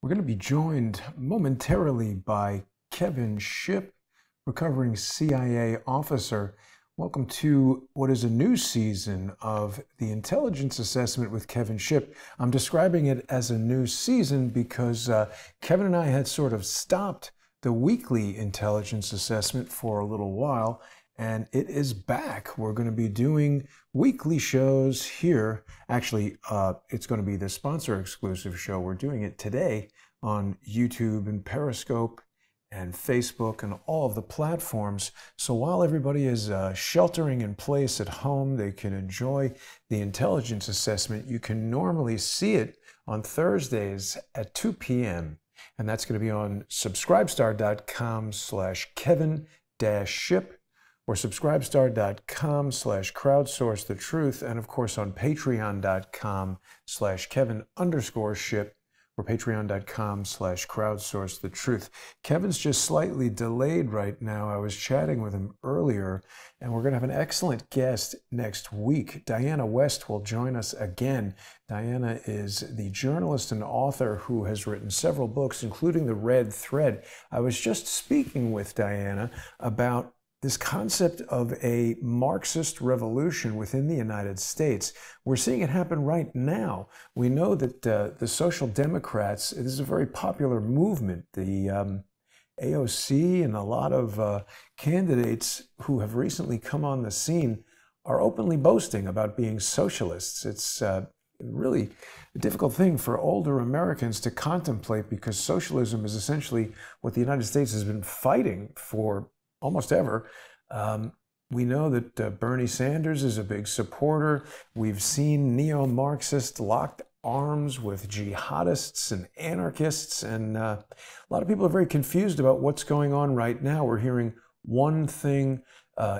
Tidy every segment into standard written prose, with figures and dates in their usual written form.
We're going to be joined momentarily by Kevin Shipp, recovering CIA officer. Welcome to what is a new season of the intelligence assessment with Kevin Shipp. I'm describing it as a new season because Kevin and I had sort of stopped the weekly intelligence assessment for a little while, and it is back. We're going to be doing weekly shows here. Actually, it's going to be the sponsor exclusive show. We're doing it today on YouTube and Periscope and Facebook and all of the platforms. So while everybody is sheltering in place at home, they can enjoy the intelligence assessment. You can normally see it on Thursdays at 2 p.m. And that's going to be on subscribestar.com/Kevin-Shipp or subscribestar.com/crowdsourcethetruth, and of course on patreon.com/Kevin_Shipp or patreon.com/crowdsourcethetruth. Kevin's just slightly delayed right now. I was chatting with him earlier, and we're going to have an excellent guest next week. Diana West will join us again. Diana is the journalist and author who has written several books, including The Red Thread. I was just speaking with Diana about this concept of a Marxist revolution within the United States. We're seeing it happen right now. We know that the Social Democrats, this is a very popular movement. The AOC and a lot of candidates who have recently come on the scene are openly boasting about being socialists. It's really a difficult thing for older Americans to contemplate, because socialism is essentially what the United States has been fighting for almost ever. We know that Bernie Sanders is a big supporter. We've seen neo-Marxists locked arms with jihadists and anarchists, and a lot of people are very confused about what's going on right now. We're hearing one thing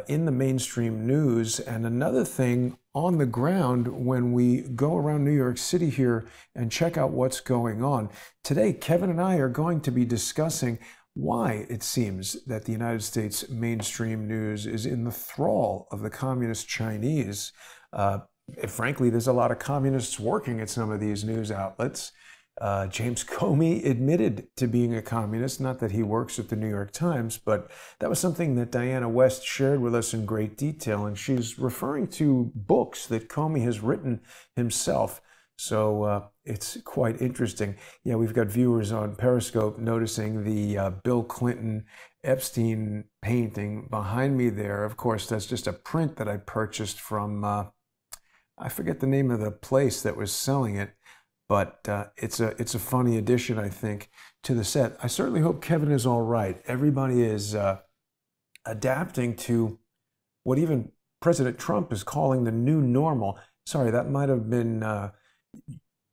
in the mainstream news and another thing on the ground when we go around New York City here and check out what's going on. Today, Kevin and I are going to be discussing why it seems that the United States mainstream news is in the thrall of the communist Chinese. Frankly, there's a lot of communists working at some of these news outlets. James Comey admitted to being a communist, not that he works at the New York Times, but that was something that Diana West shared with us in great detail, and she's referring to books that Comey has written himself. So it's quite interesting. Yeah, we've got viewers on Periscope noticing the Bill Clinton Epstein painting behind me there. Of course, that's just a print that I purchased from, I forget the name of the place that was selling it, but it's a funny addition, I think, to the set. I certainly hope Kevin is all right. Everybody is adapting to what even President Trump is calling the new normal. Sorry, that might have been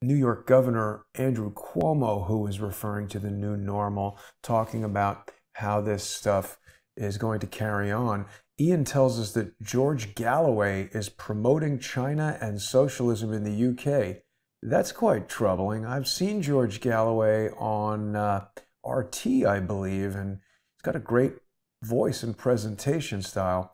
New York Governor Andrew Cuomo who was referring to the new normal, talking about how this stuff is going to carry on. Ian tells us that George Galloway is promoting China and socialism in the UK. That's quite troubling. I've seen George Galloway on RT, I believe, and he's got a great voice and presentation style.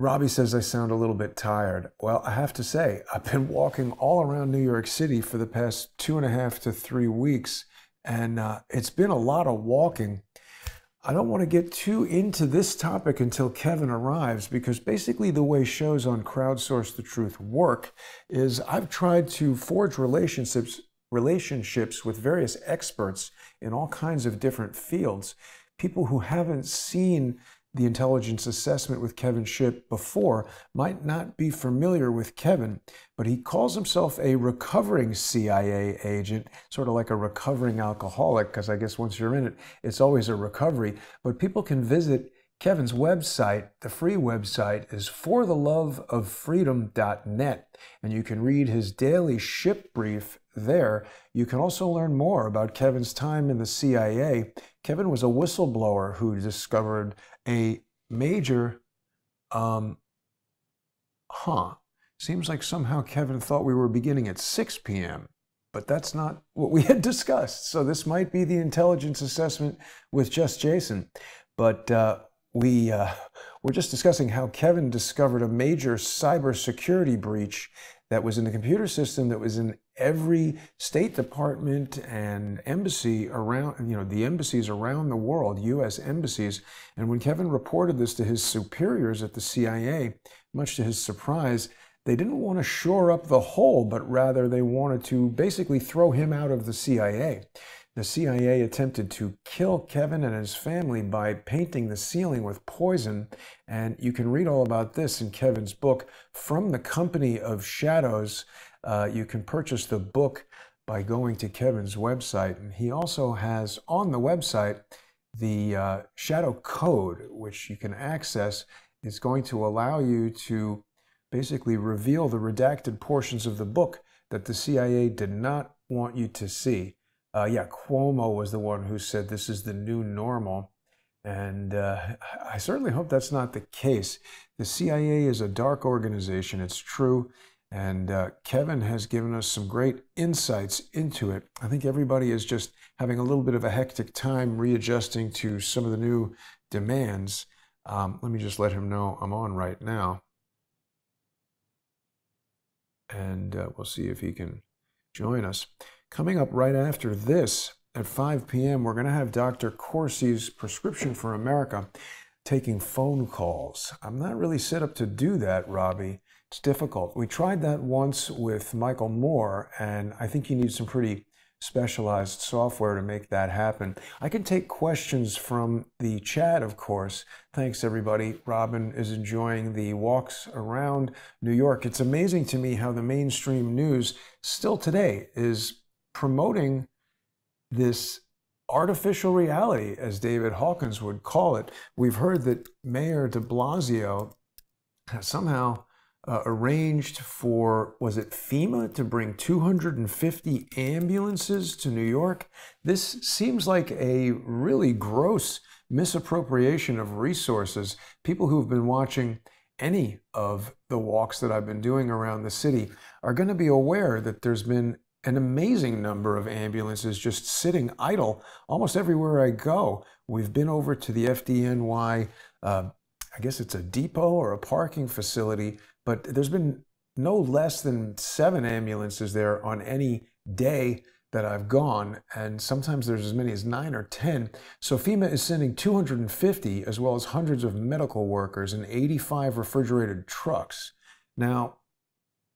Robbie says I sound a little bit tired. Well, I have to say, I've been walking all around New York City for the past 2.5 to 3 weeks, and it's been a lot of walking. I don't want to get too into this topic until Kevin arrives, because basically the way shows on Crowdsource the Truth work is I've tried to forge relationships with various experts in all kinds of different fields, people who haven't seen the intelligence assessment with Kevin Shipp before, might not be familiar with Kevin, but he calls himself a recovering CIA agent, sort of like a recovering alcoholic, because I guess once you're in it, it's always a recovery. But people can visit Kevin's website. The free website is fortheloveoffreedom.net, and you can read his daily Shipp brief there. You can also learn more about Kevin's time in the CIA. Kevin was a whistleblower who discovered a major, seems like somehow Kevin thought we were beginning at 6 p.m., but that's not what we had discussed. So this might be the intelligence assessment with just Jason. But we're just discussing how Kevin discovered a major cybersecurity breach that was in the computer system that was in every State Department and embassy around, the embassies around the world, U.S. embassies. And when Kevin reported this to his superiors at the CIA, much to his surprise, they didn't want to shore up the hole, but rather they wanted to basically throw him out of the CIA. The CIA attempted to kill Kevin and his family by painting the ceiling with poison, and you can read all about this in Kevin's book, From the Company of Shadows. You can purchase the book by going to Kevin's website, and he also has on the website the shadow code, which you can access. It's going to allow you to basically reveal the redacted portions of the book that the CIA did not want you to see. Cuomo was the one who said this is the new normal, and I certainly hope that's not the case. The CIA is a dark organization, it's true, and Kevin has given us some great insights into it. I think everybody is just having a little bit of a hectic time readjusting to some of the new demands. Let me just let him know I'm on right now, and we'll see if he can join us. Coming up right after this, at 5 p.m., we're going to have Dr. Corsi's Prescription for America taking phone calls. I'm not really set up to do that, Robbie. It's difficult. We tried that once with Michael Moore, and I think you need some pretty specialized software to make that happen. I can take questions from the chat, of course. Thanks, everybody. Robin is enjoying the walks around New York. It's amazing to me how the mainstream news still today is promoting this artificial reality, as David Hawkins would call it. We've heard that Mayor de Blasio has somehow arranged for, was it FEMA, to bring 250 ambulances to New York? This seems like a really gross misappropriation of resources. People who've been watching any of the walks that I've been doing around the city are going to be aware that there's been an amazing number of ambulances just sitting idle almost everywhere I go. We've been over to the FDNY, I guess it's a depot or a parking facility, but there's been no less than 7 ambulances there on any day that I've gone, and sometimes there's as many as 9 or 10. So FEMA is sending 250, as well as hundreds of medical workers and 85 refrigerated trucks. Now,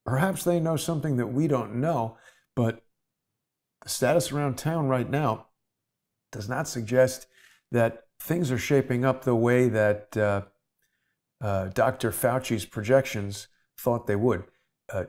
perhaps they know something that we don't know, but the status around town right now does not suggest that things are shaping up the way that Dr. Fauci's projections thought they would.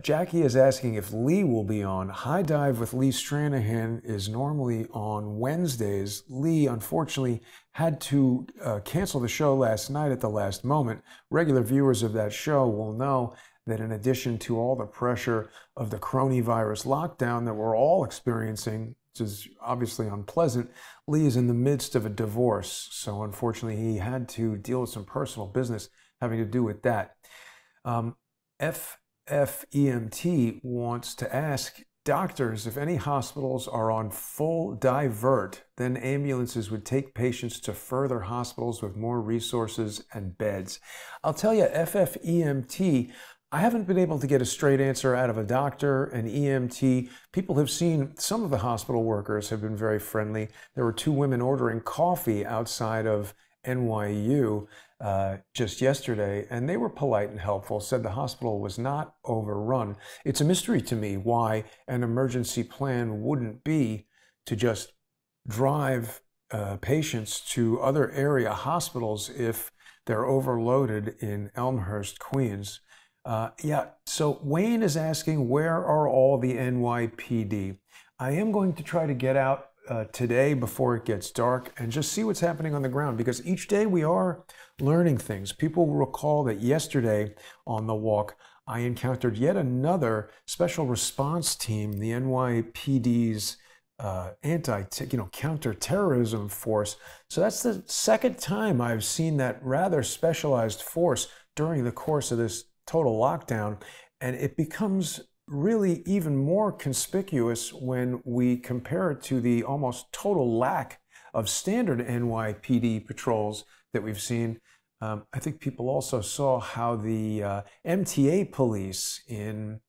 Jackie is asking if Lee will be on. High Dive with Lee Stranahan is normally on Wednesdays. Lee, unfortunately, had to cancel the show last night at the last moment. Regular viewers of that show will know that in addition to all the pressure of the coronavirus lockdown that we're all experiencing, which is obviously unpleasant, Lee is in the midst of a divorce. So unfortunately, he had to deal with some personal business having to do with that. FFEMT wants to ask doctors if any hospitals are on full divert, then ambulances would take patients to further hospitals with more resources and beds. I'll tell you, FFEMT, I haven't been able to get a straight answer out of a doctor, an EMT. People have seen, some of the hospital workers have been very friendly. There were 2 women ordering coffee outside of NYU just yesterday, and they were polite and helpful, said the hospital was not overrun. It's a mystery to me why an emergency plan wouldn't be to just drive patients to other area hospitals if they're overloaded in Elmhurst, Queens. So Wayne is asking, where are all the NYPD? I am going to try to get out today before it gets dark and just see what's happening on the ground, because each day we are learning things. People will recall that yesterday on the walk, I encountered yet another special response team, the NYPD's counterterrorism force. So that's the second time I've seen that rather specialized force during the course of this total lockdown, and it becomes really even more conspicuous when we compare it to the almost total lack of standard NYPD patrols that we've seen. I think people also saw how the MTA police in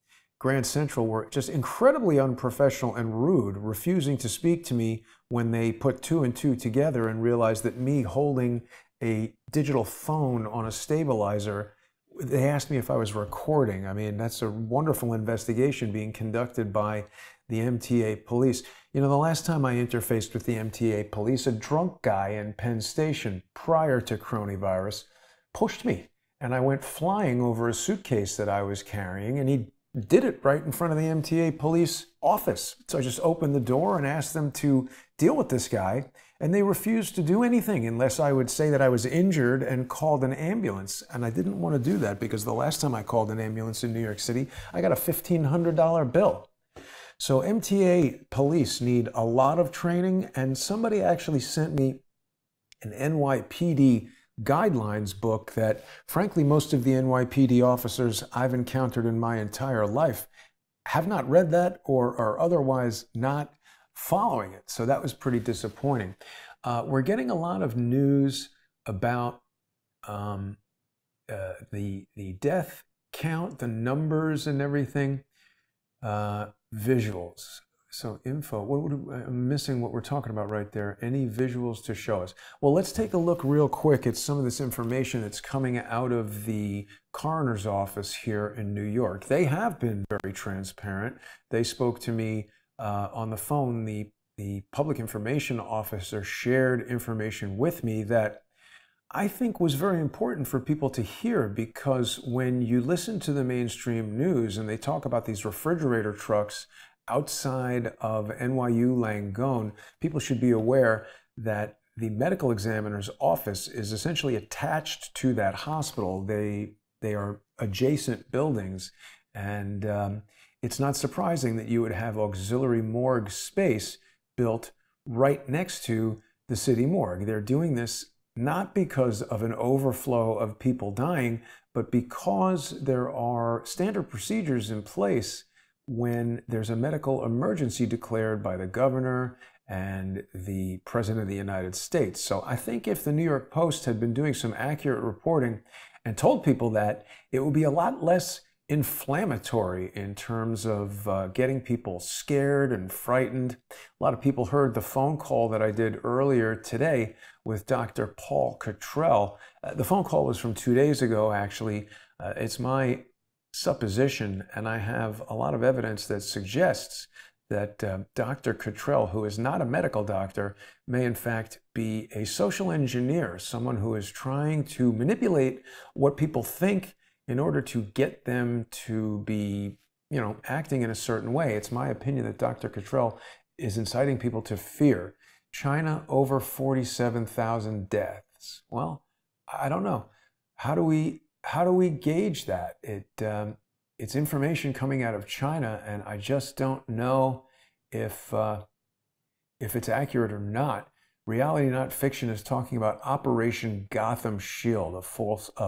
Grand Central were just incredibly unprofessional and rude, refusing to speak to me when they put two and two together and realized that me holding a digital phone on a stabilizer, they asked me if I was recording. I mean, that's a wonderful investigation being conducted by the MTA police. You know, the last time I interfaced with the MTA police, a drunk guy in Penn Station prior to coronavirus pushed me, and I went flying over a suitcase that I was carrying, and he did it right in front of the MTA police office. So I just opened the door and asked them to deal with this guy, and they refused to do anything unless I would say that I was injured and called an ambulance. And I didn't want to do that because the last time I called an ambulance in New York City, I got a $1,500 bill. So MTA police need a lot of training, and somebody actually sent me an NYPD guidelines book that, frankly, most of the NYPD officers I've encountered in my entire life have not read that or are otherwise not following it. So that was pretty disappointing. We're getting a lot of news about the death count, the numbers and everything, visuals. So info, I'm missing what we're talking about right there. Any visuals to show us? Well, let's take a look real quick at some of this information that's coming out of the coroner's office here in New York. They have been very transparent. They spoke to me on the phone. The public information officer shared information with me that I think was very important for people to hear, because when you listen to the mainstream news and they talk about these refrigerator trucks outside of NYU Langone, people should be aware that the medical examiner's office is essentially attached to that hospital. They are adjacent buildings, and it's not surprising that you would have auxiliary morgue space built right next to the city morgue. They're doing this not because of an overflow of people dying, but because there are standard procedures in place when there's a medical emergency declared by the governor and the President of the United States. So I think if the New York Post had been doing some accurate reporting and told people that, it would be a lot less inflammatory in terms of getting people scared and frightened. A lot of people heard the phone call that I did earlier today with Dr. Paul Cottrell. The phone call was from 2 days ago, actually. It's my supposition, and I have a lot of evidence that suggests that Dr. Cottrell, who is not a medical doctor, may in fact be a social engineer, someone who is trying to manipulate what people think in order to get them to be, acting in a certain way. It's my opinion that Dr. Cottrell is inciting people to fear. China, over 47,000 deaths. Well, I don't know. How do we gauge that? It's information coming out of China, and I just don't know if it's accurate or not. Reality Not Fiction is talking about Operation Gotham Shield, a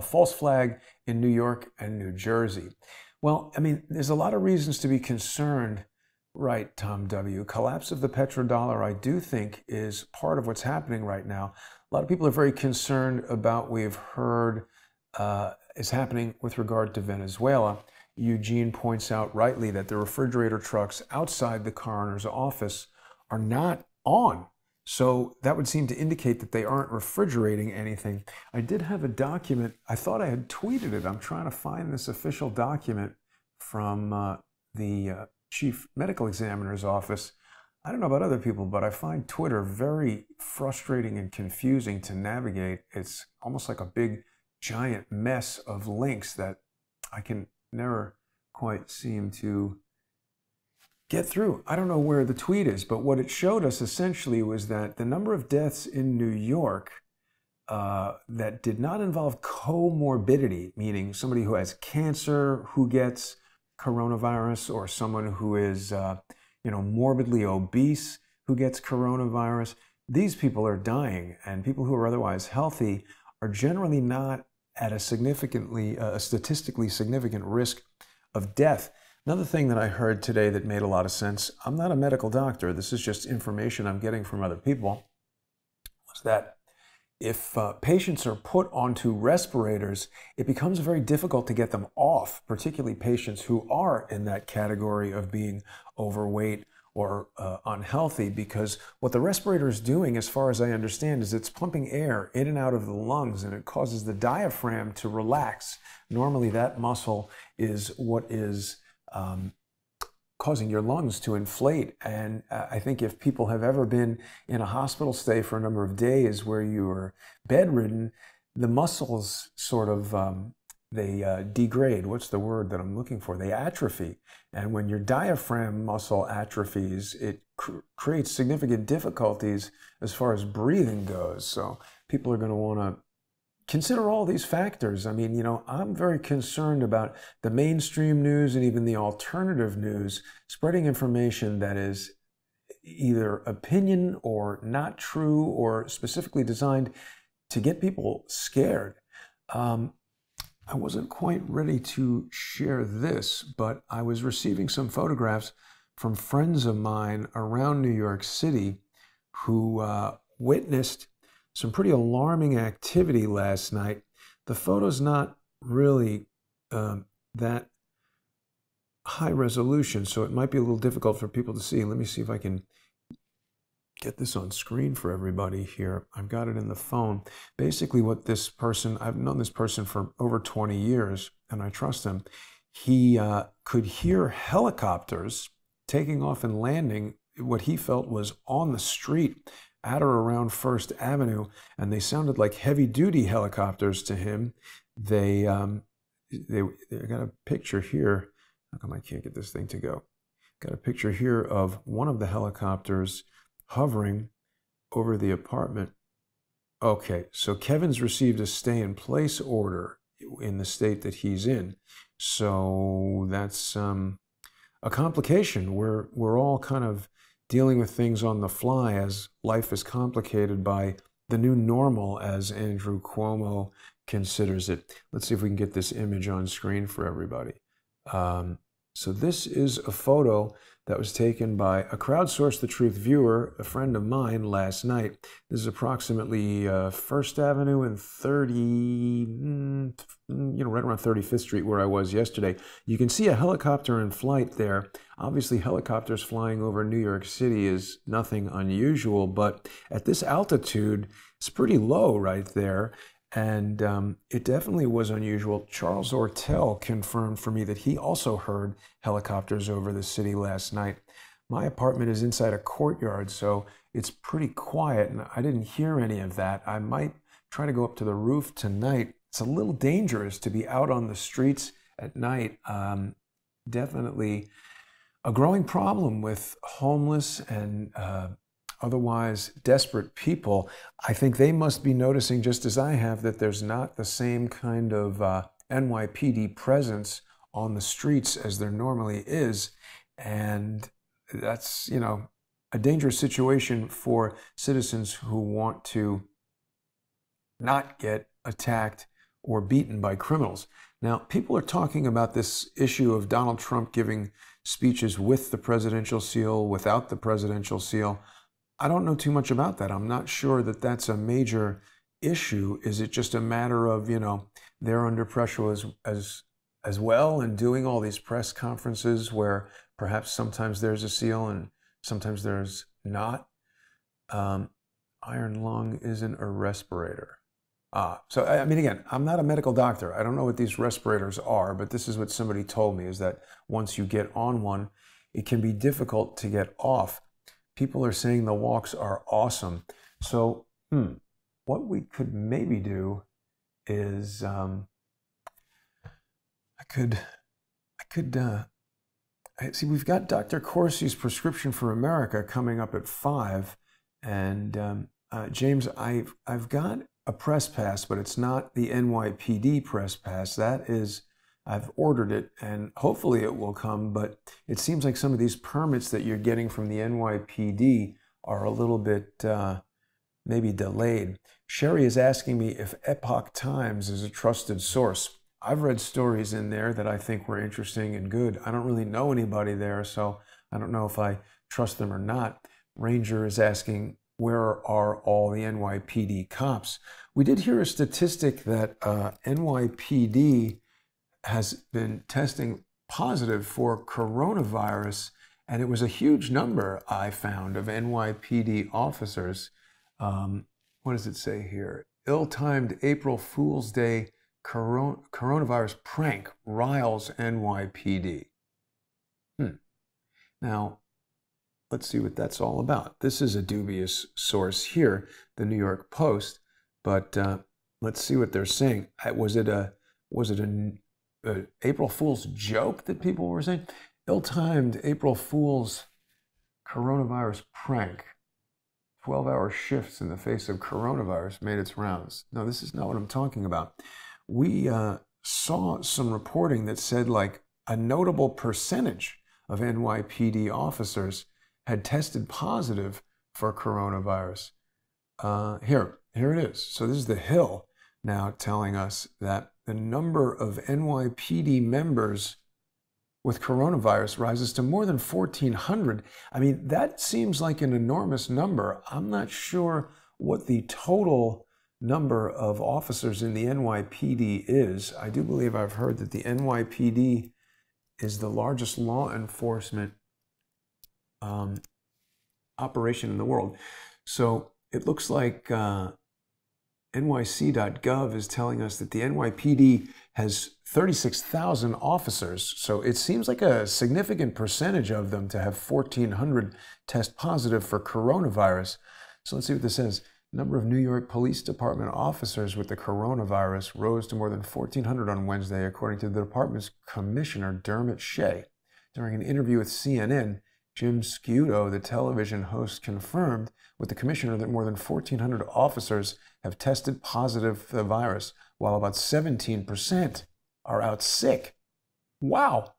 false flag in New York and New Jersey. Well, I mean, there's a lot of reasons to be concerned, right, Tom W. Collapse of the petrodollar, I do think, is part of what's happening right now. A lot of people are very concerned about, we've heard, is happening with regard to Venezuela. Eugene points out rightly that the refrigerator trucks outside the coroner's office are not on. So that would seem to indicate that they aren't refrigerating anything. I did have a document. I thought I had tweeted it. I'm trying to find this official document from the chief medical examiner's office. I don't know about other people, but I find Twitter very frustrating and confusing to navigate. It's almost like a big, giant mess of links that I can never quite seem to get through. I don't know where the tweet is, but what it showed us essentially was that the number of deaths in New York that did not involve comorbidity, meaning somebody who has cancer who gets coronavirus, or someone who is morbidly obese who gets coronavirus, these people are dying, and people who are otherwise healthy are generally not at a statistically significant risk of death. Another thing that I heard today that made a lot of sense, I'm not a medical doctor, this is just information I'm getting from other people, was that if patients are put onto respirators, it becomes very difficult to get them off, particularly patients who are in that category of being overweight or unhealthy, because what the respirator is doing, as far as I understand, is it's pumping air in and out of the lungs, and it causes the diaphragm to relax. Normally that muscle is what is causing your lungs to inflate. And I think if people have ever been in a hospital stay for a number of days where you are bedridden, the muscles sort of, they degrade. What's the word that I'm looking for? They atrophy. And when your diaphragm muscle atrophies, it creates significant difficulties as far as breathing goes. So people are going to want to consider all these factors. I mean, you know, I'm very concerned about the mainstream news and even the alternative news spreading information that is either opinion or not true or specifically designed to get people scared. I wasn't quite ready to share this, but I was receiving some photographs from friends of mine around New York City who witnessed some pretty alarming activity last night. The photo's not really that high resolution, so it might be a little difficult for people to see. Let me see if I can get this on screen for everybody here. I've got it in the phone. Basically what this person, I've known this person for over 20 years, and I trust him. He could hear helicopters taking off and landing what he felt was on the street at or around First Avenue, and they sounded like heavy-duty helicopters to him. They got a picture here. How come I can't get this thing to go? Got a picture here of one of the helicopters hovering over the apartment. Okay, so Kevin's received a stay-in-place order in the state that he's in. So that's a complication. We're all kind of dealing with things on the fly as life is complicated by the new normal, as Andrew Cuomo considers it. Let's see if we can get this image on screen for everybody. So this is a photo that was taken by a Crowdsource the Truth viewer, a friend of mine, last night. This is approximately First Avenue and 30, right around 35th Street where I was yesterday. You can see a helicopter in flight there. Obviously, helicopters flying over New York City is nothing unusual, but at this altitude, it's pretty low right there. And it definitely was unusual. Charles Ortel confirmed for me that he also heard helicopters over the city last night. My apartment is inside a courtyard, so it's pretty quiet, and I didn't hear any of that. I might try to go up to the roof tonight. It's a little dangerous to be out on the streets at night. Definitely a growing problem with homeless and otherwise desperate people. I think they must be noticing, just as I have, that there's not the same kind of NYPD presence on the streets as there normally is. And that's, a dangerous situation for citizens who want to not get attacked or beaten by criminals. Now, people are talking about this issue of Donald Trump giving speeches with the presidential seal, without the presidential seal. I don't know too much about that. I'm not sure that that's a major issue. Is it just a matter of, they're under pressure as well, and doing all these press conferences where perhaps sometimes there's a seal and sometimes there's not? Iron lung isn't a respirator. So I mean, again, I'm not a medical doctor. I don't know what these respirators are, but this is what somebody told me, is that once you get on one, it can be difficult to get off. People are saying the walks are awesome. So, what we could maybe do is, see, we've got Dr. Corsi's Prescription for America coming up at 5, and James, I've got a press pass, but it's not the NYPD press pass. That is, I've ordered it, and hopefully it will come, but it seems like some of these permits that you're getting from the NYPD are a little bit maybe delayed. Sherry is asking me if Epoch Times is a trusted source. I've read stories in there that I think were interesting and good. I don't really know anybody there, so I don't know if I trust them or not. Ranger is asking where are all the NYPD cops? We did hear a statistic that NYPD has been testing positive for coronavirus, and it was a huge number, I found, of NYPD officers. What does it say here? Ill-timed April Fool's Day coronavirus prank riles NYPD. Now, let's see what that's all about. This is a dubious source here, the New York Post, but let's see what they're saying. Was it an April Fool's joke that people were saying? Ill-timed April Fool's coronavirus prank. 12-hour shifts in the face of coronavirus made its rounds. No, this is not what I'm talking about. We saw some reporting that said like a notable percentage of NYPD officers had tested positive for coronavirus. Here it is. So this is the Hill now telling us that the number of NYPD members with coronavirus rises to more than 1,400. I mean, that seems like an enormous number. I'm not sure what the total number of officers in the NYPD is. I do believe I've heard that the NYPD is the largest law enforcement operation in the world. So it looks like NYC.gov is telling us that the NYPD has 36,000 officers. So it seems like a significant percentage of them to have 1,400 test positive for coronavirus. So let's see what this says. Number of New York Police Department officers with the coronavirus rose to more than 1,400 on Wednesday, according to the department's commissioner, Dermot Shea. During an interview with CNN, Jim Scudo, the television host, confirmed with the commissioner that more than 1,400 officers have tested positive for the virus, while about 17% are out sick. Wow.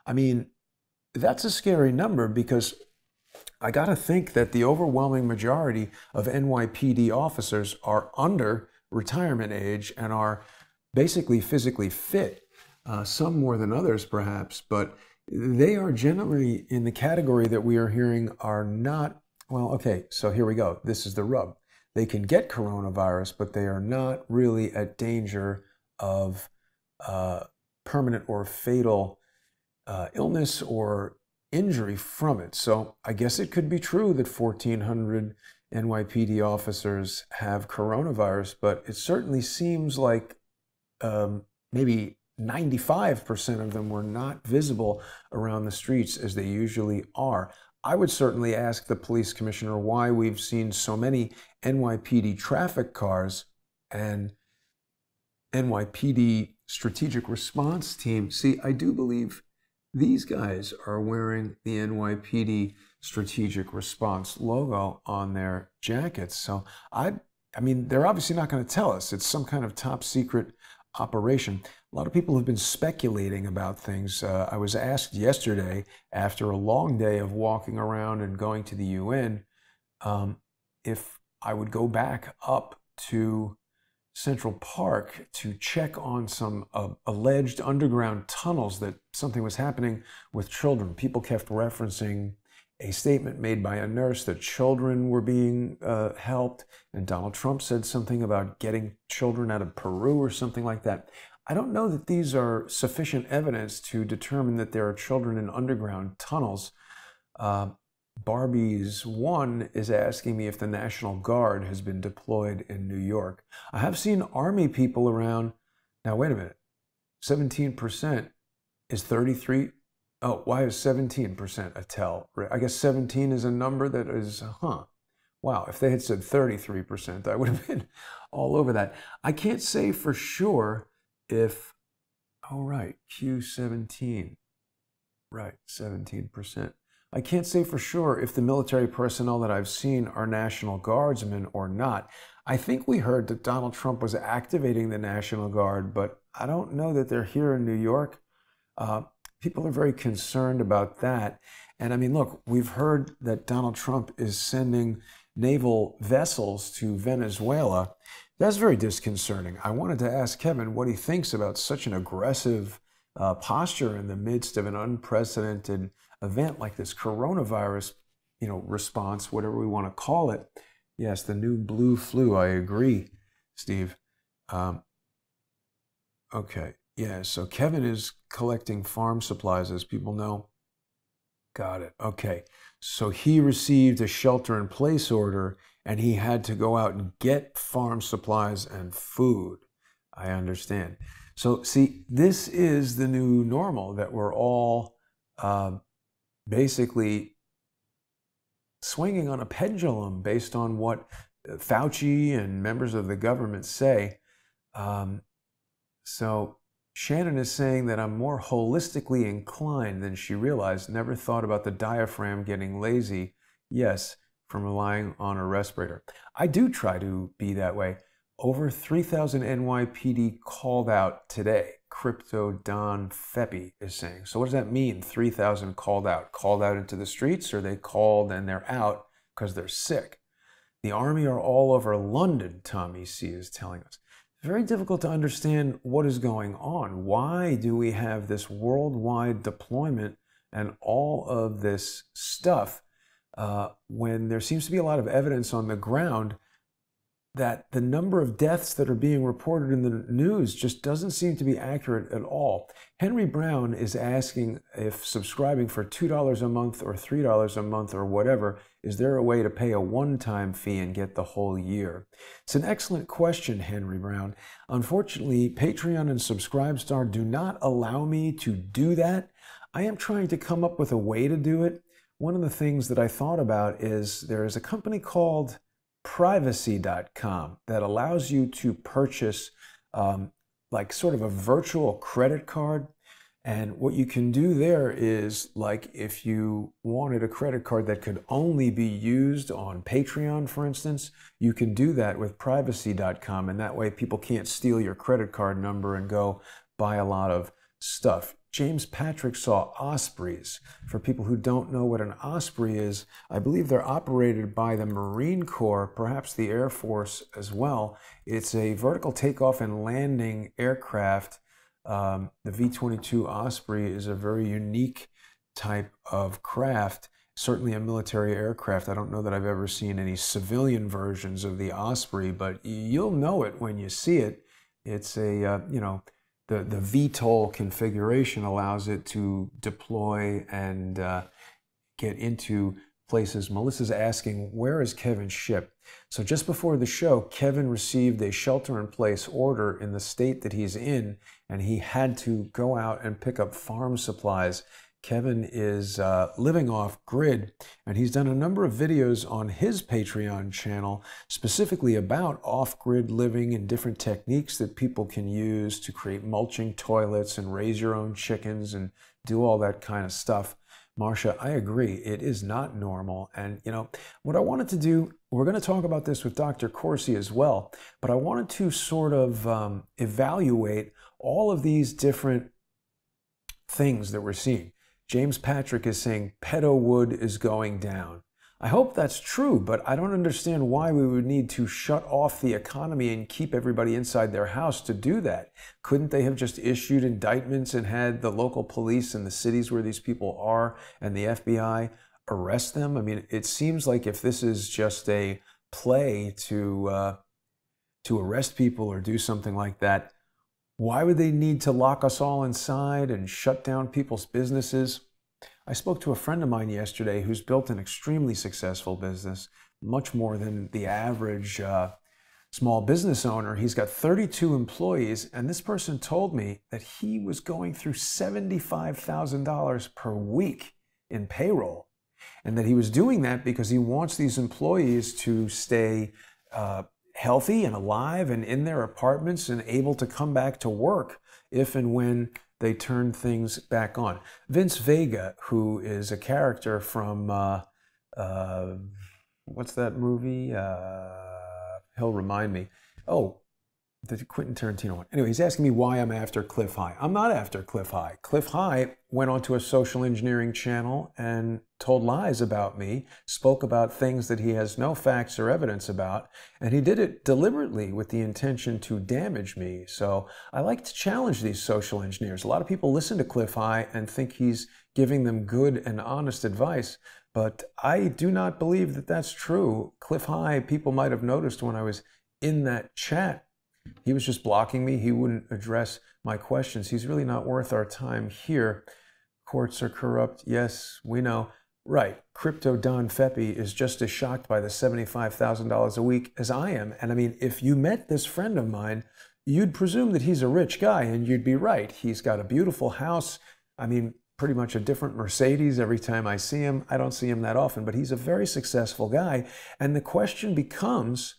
I mean, that's a scary number, because I got to think that the overwhelming majority of NYPD officers are under retirement age and are basically physically fit, some more than others perhaps, but they are generally in the category that we are hearing are not, well, okay, so here we go. This is the rub. They can get coronavirus, but they are not really at danger of permanent or fatal illness or injury from it. So I guess it could be true that 1,400 NYPD officers have coronavirus, but it certainly seems like maybe 95% of them were not visible around the streets as they usually are. I would certainly ask the police commissioner why we've seen so many NYPD traffic cars and NYPD strategic response team. See, I do believe these guys are wearing the NYPD strategic response logo on their jackets. So I mean, they're obviously not going to tell us. It's some kind of top secret operation. A lot of people have been speculating about things. I was asked yesterday, after a long day of walking around and going to the UN, if I would go back up to Central Park to check on some alleged underground tunnels, that something was happening with children. People kept referencing a statement made by a nurse that children were being helped, and Donald Trump said something about getting children out of Peru or something like that. I don't know that these are sufficient evidence to determine that there are children in underground tunnels. Barbie's One is asking me if the National Guard has been deployed in New York. I have seen Army people around. Now, wait a minute. 17% is 33. Oh, why is 17% a tell? I guess 17 is a number that is, wow, if they had said 33%, I would have been all over that. I can't say for sure if, oh, right, Q17, right, 17%. I can't say for sure if the military personnel that I've seen are National Guardsmen or not. I think we heard that Donald Trump was activating the National Guard, but I don't know that they're here in New York. People are very concerned about that. And I mean, look, we've heard that Donald Trump is sending naval vessels to Venezuela. That's very disconcerting. I wanted to ask Kevin what he thinks about such an aggressive posture in the midst of an unprecedented event like this coronavirus, response, whatever we want to call it. Yes, the new blue flu. I agree, Steve. Um, okay. Yeah, so Kevin is collecting farm supplies, as people know. Got it. Okay. So he received a shelter-in-place order and he had to go out and get farm supplies and food. I understand. So, see, this is the new normal that we're all basically swinging on a pendulum based on what Fauci and members of the government say. Um, so Shannon is saying that I'm more holistically inclined than she realized. Never thought about the diaphragm getting lazy. Yes, from relying on a respirator. I do try to be that way. Over 3,000 NYPD called out today. Crypto Don Feppi is saying. So what does that mean? 3,000 called out. Called out into the streets, or they called and they're out because they're sick? The army are all over London, Tommy C is telling us. It's very difficult to understand what is going on. Why do we have this worldwide deployment and all of this stuff when there seems to be a lot of evidence on the ground that the number of deaths that are being reported in the news just doesn't seem to be accurate at all? Henry Brown is asking if subscribing for $2 a month or $3 a month or whatever, is there a way to pay a one-time fee and get the whole year? It's an excellent question, Henry Brown. Unfortunately, Patreon and Subscribestar do not allow me to do that. I am trying to come up with a way to do it. One of the things that I thought about is there is a company called privacy.com that allows you to purchase like sort of a virtual credit card. And what you can do there is, like, if you wanted a credit card that could only be used on Patreon, for instance, you can do that with privacy.com. And that way people can't steal your credit card number and go buy a lot of stuff. James Patrick saw ospreys. For people who don't know what an osprey is, I believe they're operated by the Marine Corps, perhaps the Air Force as well. It's a vertical takeoff and landing aircraft. The V-22 Osprey is a very unique type of craft, certainly a military aircraft. I don't know that I've ever seen any civilian versions of the Osprey, but you'll know it when you see it. It's a, the VTOL configuration allows it to deploy and get into places. Melissa's asking, where is Kevin's ship? So just before the show, Kevin received a shelter-in-place order in the state that he's in, and he had to go out and pick up farm supplies. Kevin is living off grid, and he's done a number of videos on his Patreon channel specifically about off-grid living and different techniques that people can use to create mulching toilets and raise your own chickens and do all that kind of stuff. Marcia, I agree. It is not normal. And, what I wanted to do, we're going to talk about this with Dr. Corsi as well, but I wanted to sort of evaluate all of these different things that we're seeing. James Patrick is saying pedo wood is going down. I hope that's true, but I don't understand why we would need to shut off the economy and keep everybody inside their house to do that. Couldn't they have just issued indictments and had the local police in the cities where these people are and the FBI arrest them? I mean, it seems like if this is just a play to arrest people or do something like that, why would they need to lock us all inside and shut down people's businesses? I spoke to a friend of mine yesterday who's built an extremely successful business, much more than the average small business owner. He's got 32 employees, and this person told me that he was going through $75,000 per week in payroll, and that he was doing that because he wants these employees to stay healthy and alive and in their apartments and able to come back to work if and when they turn things back on. Vince Vega, who is a character from, what's that movie? He'll remind me. Oh, The Quentin Tarantino one. Anyway, he's asking me why I'm after Cliff High. I'm not after Cliff High. Cliff High went onto a social engineering channel and told lies about me, spoke about things that he has no facts or evidence about, and he did it deliberately with the intention to damage me. So I like to challenge these social engineers. A lot of people listen to Cliff High and think he's giving them good and honest advice, but I do not believe that that's true. Cliff High, people might have noticed when I was in that chat, he was just blocking me. He wouldn't address my questions. He's really not worth our time here. Courts are corrupt. Yes, we know. Right. Crypto Don Feppi is just as shocked by the $75,000 a week as I am. And I mean, if you met this friend of mine, you'd presume that he's a rich guy, and you'd be right. He's got a beautiful house. I mean, pretty much a different Mercedes every time I see him. I don't see him that often, but he's a very successful guy. And the question becomes,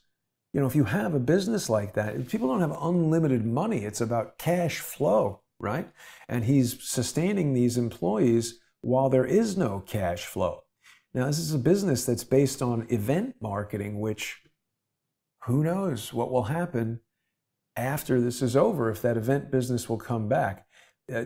you know, if you have a business like that, people don't have unlimited money. It's about cash flow, right? And he's sustaining these employees while there is no cash flow. Now, this is a business that's based on event marketing, which who knows what will happen after this is over, if that event business will come back.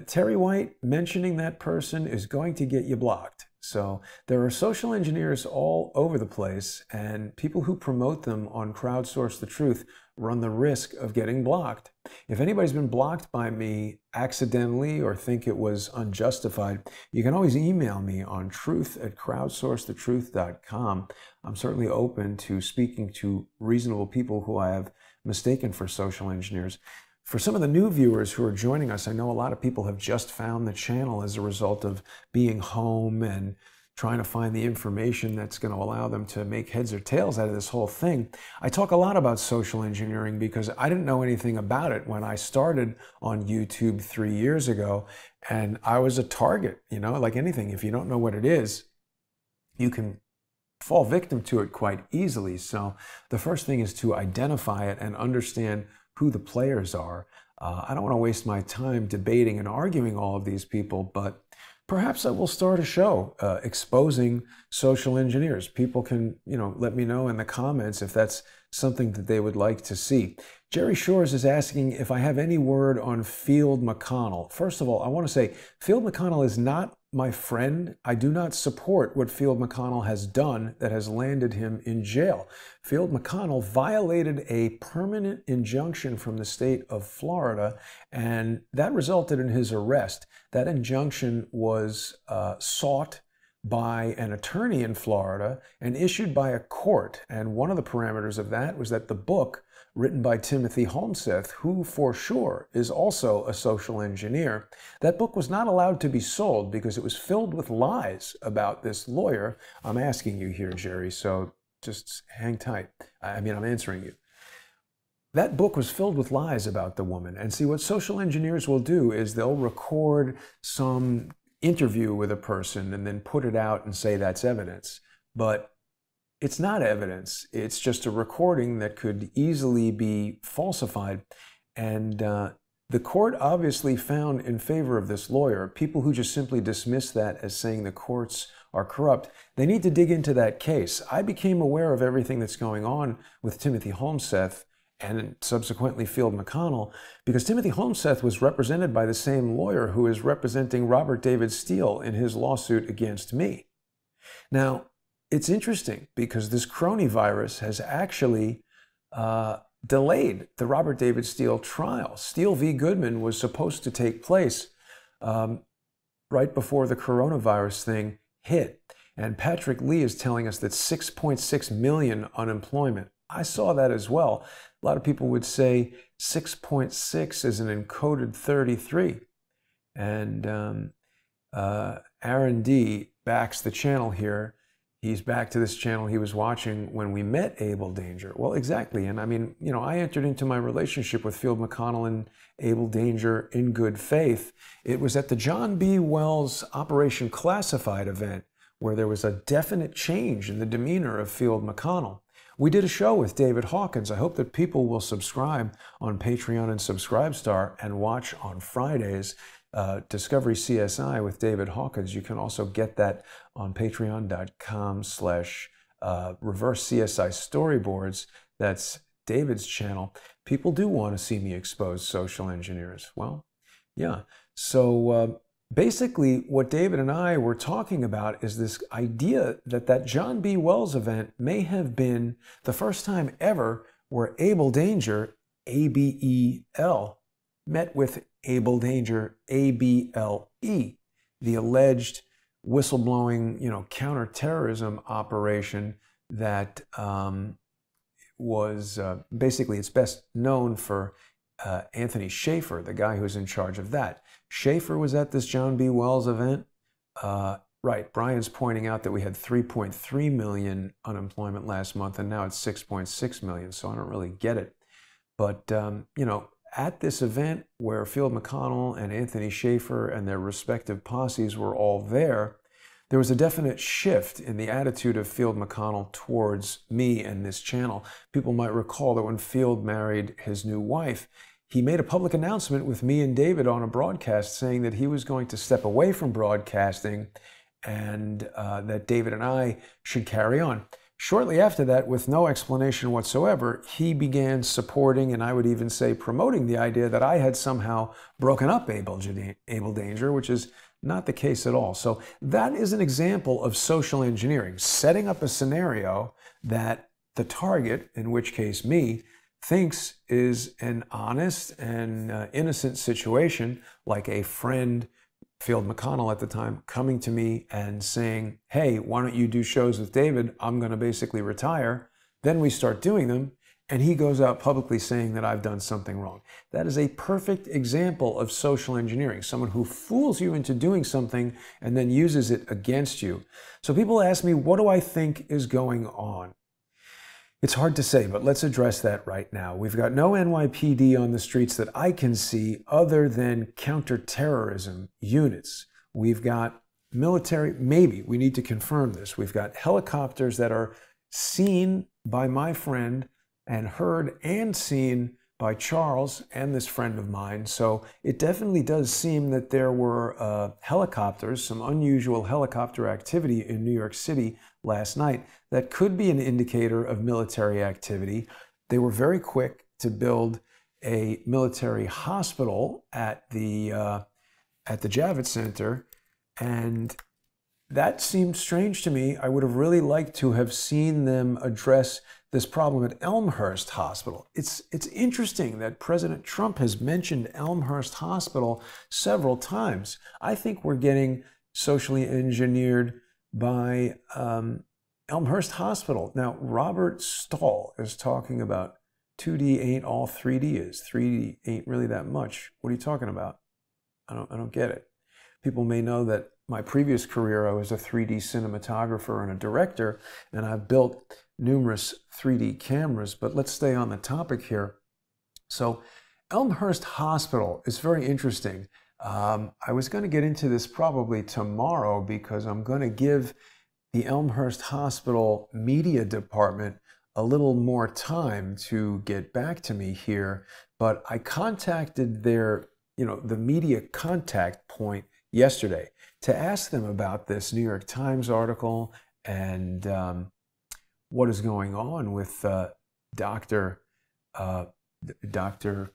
Terry White mentioning that person is going to get you blocked. So there are social engineers all over the place, and people who promote them on Crowdsource the Truth run the risk of getting blocked. If anybody's been blocked by me accidentally or think it was unjustified, you can always email me on truth@crowdsourcethetruth.com. I'm certainly open to speaking to reasonable people who I have mistaken for social engineers. For some of the new viewers who are joining us, I know a lot of people have just found the channel as a result of being home and trying to find the information that's going to allow them to make heads or tails out of this whole thing. I talk a lot about social engineering because I didn't know anything about it when I started on YouTube 3 years ago, and I was a target. You know, like anything, if you don't know what it is, you can fall victim to it quite easily. So the first thing is to identify it and understand who the players are. I don't want to waste my time debating and arguing all of these people, but perhaps I will start a show exposing social engineers. People can, you know, let me know in the comments if that's something that they would like to see. Jerry Shores is asking if I have any word on Field McConnell. First of all, I want to say Field McConnell is not my friend. I do not support what Field McConnell has done that has landed him in jail. Field McConnell violated a permanent injunction from the state of Florida, and that resulted in his arrest. That injunction was sought by an attorney in Florida and issued by a court. And one of the parameters of that was that the book written by Timothy Holmseth, who for sure is also a social engineer, that book was not allowed to be sold because it was filled with lies about this lawyer. I'm asking you here, Jerry, so just hang tight. I'm answering you. That book was filled with lies about the woman. And see, what social engineers will do is they'll record some interview with a person and then put it out and say that's evidence. But it's not evidence. It's just a recording that could easily be falsified. And the court obviously found in favor of this lawyer. People who just simply dismiss that as saying the courts are corrupt, they need to dig into that case. I became aware of everything that's going on with Timothy Holmseth and subsequently Field McConnell because Timothy Holmseth was represented by the same lawyer who is representing Robert David Steele in his lawsuit against me. Now, it's interesting because this coronavirus has actually delayed the Robert David Steele trial. Steele v. Goodman was supposed to take place right before the coronavirus thing hit. And Patrick Lee is telling us that 6.6 million unemployment. I saw that as well. A lot of people would say 6.6 is an encoded 33. And Aaron D. backs the channel here. He's back to this channel he was watching when we met Abel Danger. Well, exactly. And I mean, you know, I entered into my relationship with Field McConnell and Abel Danger in good faith. It was at the John B. Wells Operation Classified event where there was a definite change in the demeanor of Field McConnell. We did a show with David Hawkins. I hope that people will subscribe on Patreon and Subscribestar and watch on Fridays Discovery CSI with David Hawkins. You can also get that on patreon.com/reverse CSI storyboards. That's David's channel, people do want to see me expose social engineers. Well, yeah. So basically what David and I were talking about is this idea that that John B. Wells event may have been the first time ever where Abel Danger, A-B-E-L, met with Abel Danger, A-B-L-E, the alleged whistleblowing, counterterrorism operation that was basically, it's best known for Anthony Schaefer, the guy who's in charge of that. Schaefer was at this John B. Wells event. Right, Brian's pointing out that we had 3.3 million unemployment last month, and now it's 6.6 million, so I don't really get it. But, at this event where Field McConnell and Anthony Schaefer and their respective posses were all there was a definite shift in the attitude of Field McConnell towards me and this channel. People might recall that when Field married his new wife, he made a public announcement with me and David on a broadcast saying that he was going to step away from broadcasting and that David and I should carry on. Shortly after that, with no explanation whatsoever, he began supporting, and I would even say promoting, the idea that I had somehow broken up Abel Danger, which is not the case at all. So that is an example of social engineering, setting up a scenario that the target, in which case me, thinks is an honest and innocent situation, like a friend, Field McConnell at the time, coming to me and saying, hey, why don't you do shows with David? I'm going to basically retire. Then we start doing them, and he goes out publicly saying that I've done something wrong. That is a perfect example of social engineering, someone who fools you into doing something and then uses it against you. So people ask me, what do I think is going on? It's hard to say, but let's address that right now. We've got no NYPD on the streets that I can see other than counterterrorism units. We've got military, maybe, we need to confirm this. We've got helicopters that are seen by my friend and heard and seen by Charles and this friend of mine. So it definitely does seem that there were helicopters, some unusual helicopter activity in New York City last night that could be an indicator of military activity. They were very quick to build a military hospital at the Javits Center, and that seemed strange to me. I would have really liked to have seen them address this problem at Elmhurst Hospital. It's interesting that President Trump has mentioned Elmhurst Hospital several times. I think we're getting socially engineered by Elmhurst Hospital. Now, Robert Stahl is talking about 2D ain't all 3D is. 3D ain't really that much. What are you talking about? I don't get it. People may know that my previous career, I was a 3D cinematographer and a director, and I've built numerous 3D cameras, but let's stay on the topic here. So Elmhurst Hospital is very interesting. I was going to get into this probably tomorrow because I'm going to give the Elmhurst Hospital media department a little more time to get back to me here, but I contacted their, the media contact point yesterday to ask them about this New York Times article and what is going on with Dr.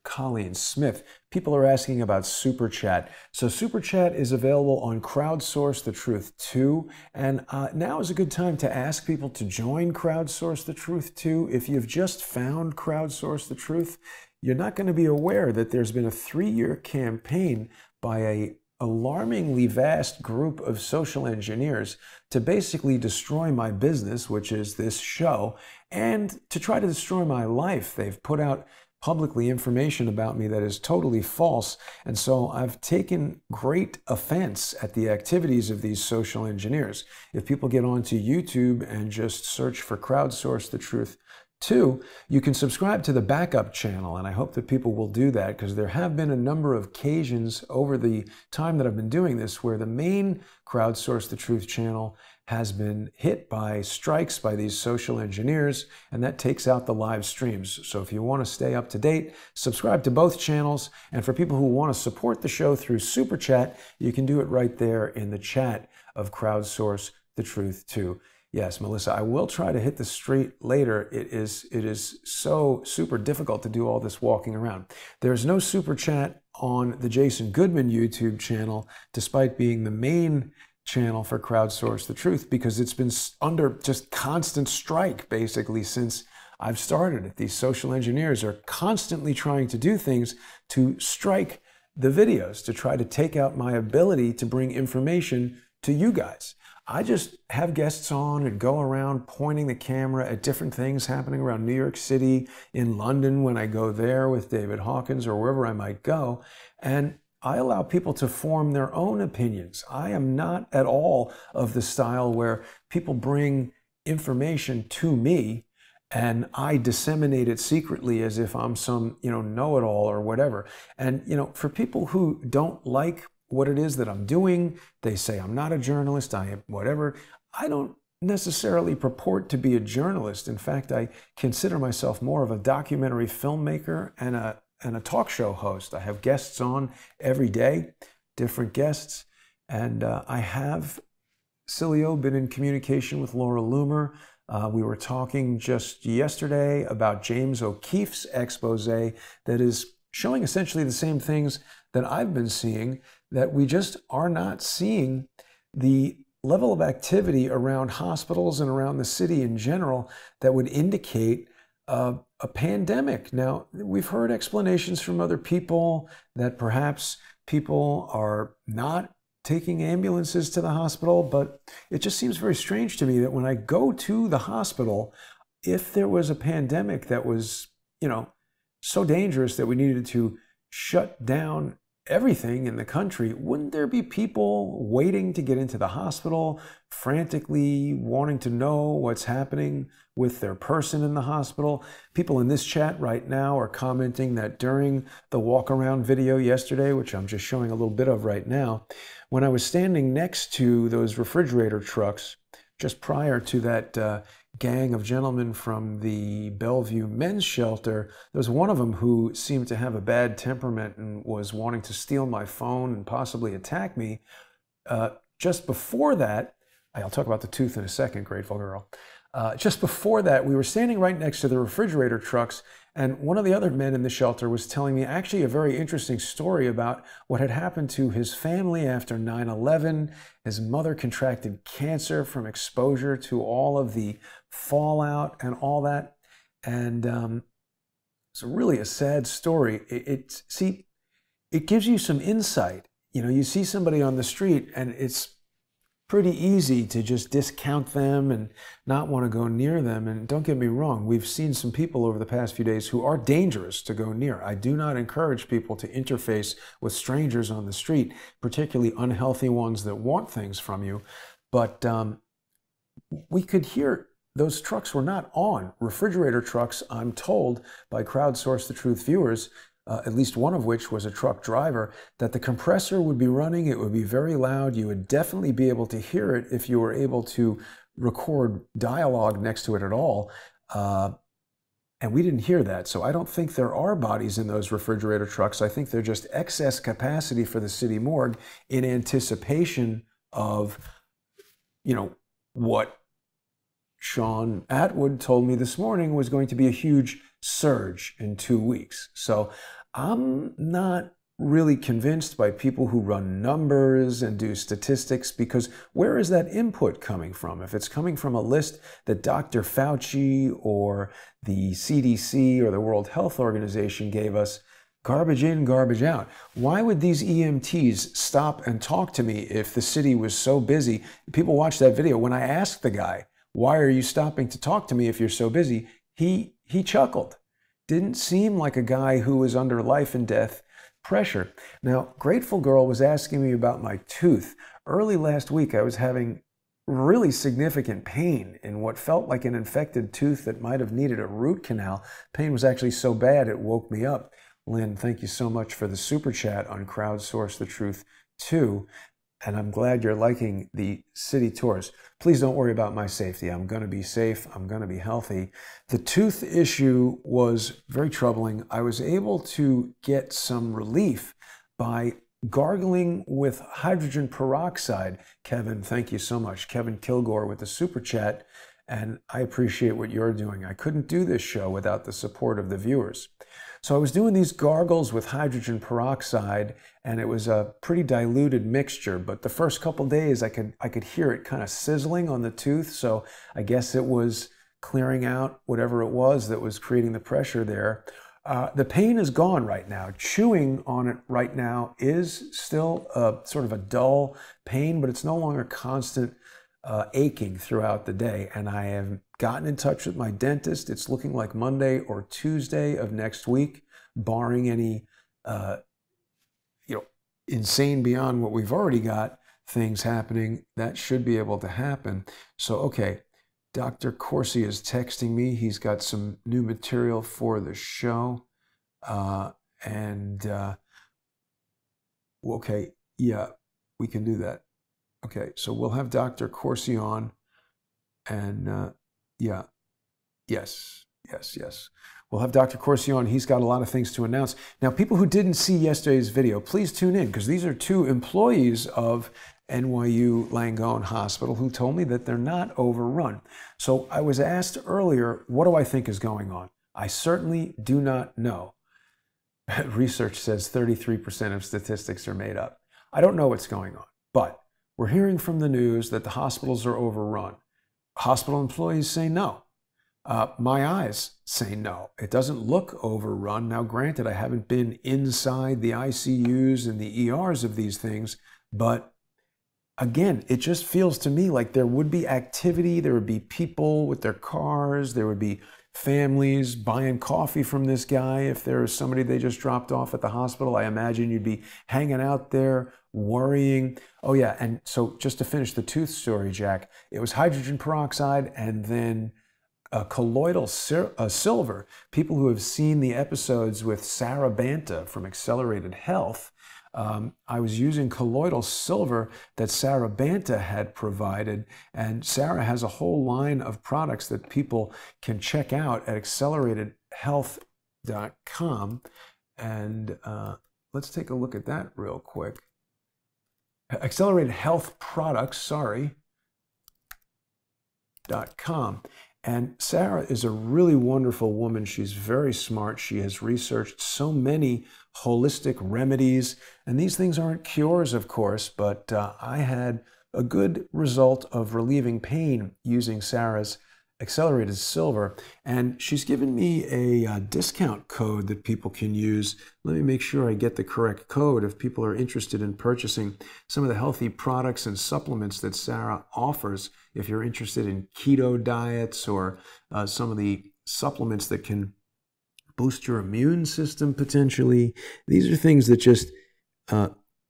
Colleen Smith. People are asking about Super Chat. So Super Chat is available on Crowdsource the Truth 2. And now is a good time to ask people to join Crowdsource the Truth 2. If you've just found Crowdsource the Truth, you're not going to be aware that there's been a 3-year campaign by a alarmingly vast group of social engineers to basically destroy my business, which is this show, and to try to destroy my life. They've put out publicly information about me that is totally false, and so I've taken great offense at the activities of these social engineers. If people get onto YouTube and just search for Crowdsource the Truth 2, you can subscribe to the backup channel, and I hope that people will do that because there have been a number of occasions over the time that I've been doing this where the main Crowdsource the Truth channel has been hit by strikes by these social engineers, and that takes out the live streams. So if you want to stay up to date, subscribe to both channels, and for people who want to support the show through Super Chat, you can do it right there in the chat of Crowdsource the Truth 2. Yes, Melissa, I will try to hit the street later. It is so super difficult to do all this walking around. There's no super chat on the Jason Goodman YouTube channel, despite being the main channel for Crowdsource the Truth, because it's been under just constant strike basically since I've started it. These social engineers are constantly trying to do things to strike the videos, to try to take out my ability to bring information to you guys. I just have guests on and go around pointing the camera at different things happening around New York City, in London when I go there with David Hawkins or wherever I might go. And I allow people to form their own opinions. I am not at all of the style where people bring information to me and I disseminate it secretly as if I'm some, know-it-all or whatever. And, for people who don't like what it is that I'm doing, they say I'm not a journalist, I am whatever. I don't necessarily purport to be a journalist. In fact, I consider myself more of a documentary filmmaker and a talk show host. I have guests on every day, different guests, and I have, Cilio, been in communication with Laura Loomer. We were talking just yesterday about James O'Keefe's expose that is showing essentially the same things that I've been seeing, that we just are not seeing the level of activity around hospitals and around the city in general that would indicate a pandemic. Now, we've heard explanations from other people that perhaps people are not taking ambulances to the hospital, but it just seems very strange to me that when I go to the hospital, if there was a pandemic that was, so dangerous that we needed to shut down everything in the country, wouldn't there be people waiting to get into the hospital, frantically wanting to know what's happening with their person in the hospital? People in this chat right now are commenting that during the walk around video yesterday, which I'm just showing a little bit of right now, when I was standing next to those refrigerator trucks, just prior to that gang of gentlemen from the Bellevue men's shelter, there was one of them who seemed to have a bad temperament and was wanting to steal my phone and possibly attack me. Just before that, I'll talk about the tooth in a second, grateful girl. Just before that, we were standing right next to the refrigerator trucks, and one of the other men in the shelter was telling me actually a very interesting story about what had happened to his family after 9/11. His mother contracted cancer from exposure to all of the fallout and all that. And it's really a sad story. It gives you some insight. You see somebody on the street and it's pretty easy to just discount them and not want to go near them. And don't get me wrong, we've seen some people over the past few days who are dangerous to go near. I do not encourage people to interface with strangers on the street, particularly unhealthy ones that want things from you. But we could hear those trucks were not on. Refrigerator trucks, I'm told by Crowdsource the Truth viewers, at least one of which was a truck driver, that the compressor would be running, it would be very loud, you would definitely be able to hear it if you were able to record dialogue next to it at all. And we didn't hear that, so I don't think there are bodies in those refrigerator trucks. I think they're just excess capacity for the city morgue in anticipation of, what Sean Atwood told me this morning was going to be a huge surge in 2 weeks. So I'm not really convinced by people who run numbers and do statistics, because where is that input coming from? If it's coming from a list that Dr. Fauci or the CDC or the World Health Organization gave us, garbage in, garbage out. Why would these EMTs stop and talk to me if the city was so busy? People watch that video. When I asked the guy, why are you stopping to talk to me if you're so busy? He chuckled. Didn't seem like a guy who was under life and death pressure. Now, Grateful Girl was asking me about my tooth. Early last week, I was having really significant pain in what felt like an infected tooth that might have needed a root canal. Pain was actually so bad it woke me up. Lynn, thank you so much for the super chat on Crowdsource the Truth too. And I'm glad you're liking the city tours. Please don't worry about my safety. I'm going to be safe. I'm going to be healthy. The tooth issue was very troubling. I was able to get some relief by gargling with hydrogen peroxide. Kevin, thank you so much. Kevin Kilgore with the super chat. And I appreciate what you're doing. I couldn't do this show without the support of the viewers. So I was doing these gargles with hydrogen peroxide, and it was a pretty diluted mixture. But the first couple days, I could hear it kind of sizzling on the tooth. So I guess it was clearing out whatever it was that was creating the pressure there. The pain is gone right now. Chewing on it right now is still sort of a dull pain, but it's no longer constant aching throughout the day. And I have gotten in touch with my dentist. It's looking like Monday or Tuesday of next week, barring any insane beyond what we've already got things happening. That should be able to happen. So, okay, Dr. Corsi is texting me. He's got some new material for the show. Okay, yeah, we can do that. Okay, so we'll have Dr. Corsi on, and yeah, yes. We'll have Dr. Corsi on. He's got a lot of things to announce. Now, people who didn't see yesterday's video, please tune in, because these are two employees of NYU Langone Hospital who told me that they're not overrun. So I was asked earlier, what do I think is going on? I certainly do not know. Research says 33% of statistics are made up. I don't know what's going on, but we're hearing from the news that the hospitals are overrun. Hospital employees say no. My eyes say no. It doesn't look overrun. Now, granted, I haven't been inside the ICUs and the ERs of these things, but again, it just feels to me like there would be activity, there would be people with their cars, there would be families buying coffee from this guy. If there was somebody they just dropped off at the hospital, I imagine you'd be hanging out there, worrying. Oh yeah, and so just to finish the tooth story, Jack, it was hydrogen peroxide and then colloidal silver. People who have seen the episodes with Sarah Banta from Accelerated Health, I was using colloidal silver that Sarah Banta had provided, and Sarah has a whole line of products that people can check out at acceleratedhealth.com, and let's take a look at that real quick. Accelerated Health Products, .com. And Sarah is a really wonderful woman. She's very smart. She has researched so many holistic remedies. And these things aren't cures, of course, but I had a good result of relieving pain using Sarah's Accelerated Silver. And she's given me a discount code that people can use. Let me make sure I get the correct code if people are interested in purchasing some of the healthy products and supplements that Sarah offers. If you're interested in keto diets or some of the supplements that can boost your immune system potentially, these are things that just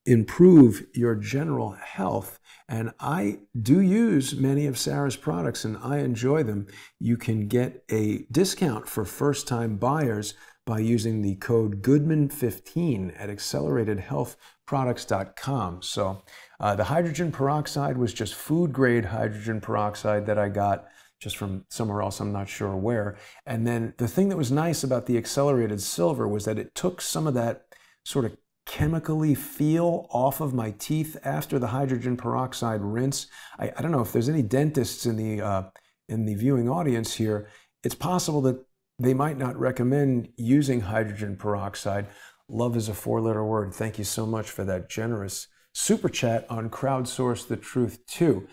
improve your general health. And I do use many of Sarah's products and I enjoy them. You can get a discount for first-time buyers by using the code Goodman15 at acceleratedhealthproducts.com. So the hydrogen peroxide was just food-grade hydrogen peroxide that I got just from somewhere else, I'm not sure where. And then the thing that was nice about the Accelerated Silver was that it took some of that sort of chemically feel off of my teeth after the hydrogen peroxide rinse. I don't know if there's any dentists in the viewing audience here. It's possible that they might not recommend using hydrogen peroxide. Love is a four-letter word. Thank you so much for that generous super chat on Crowdsource the Truth too.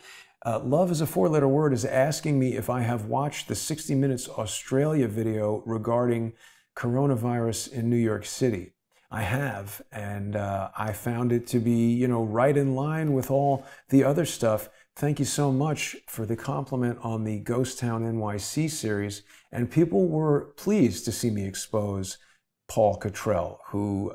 Love is a four-letter word is asking me if I have watched the 60 Minutes Australia video regarding coronavirus in New York City. I have, and I found it to be, right in line with all the other stuff. Thank you so much for the compliment on the Ghost Town NYC series, and people were pleased to see me expose Paul Cottrell, who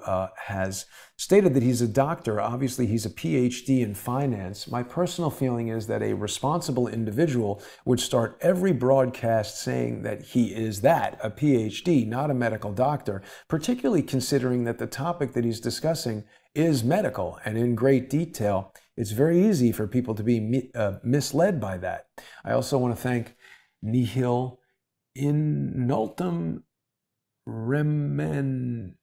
has stated that he's a doctor. Obviously, he's a PhD in finance. My personal feeling is that a responsible individual would start every broadcast saying that he is a PhD, not a medical doctor, particularly considering that the topic that he's discussing is medical and in great detail. It's very easy for people to be misled by that. I also want to thank Nihil in Nultum Remenbit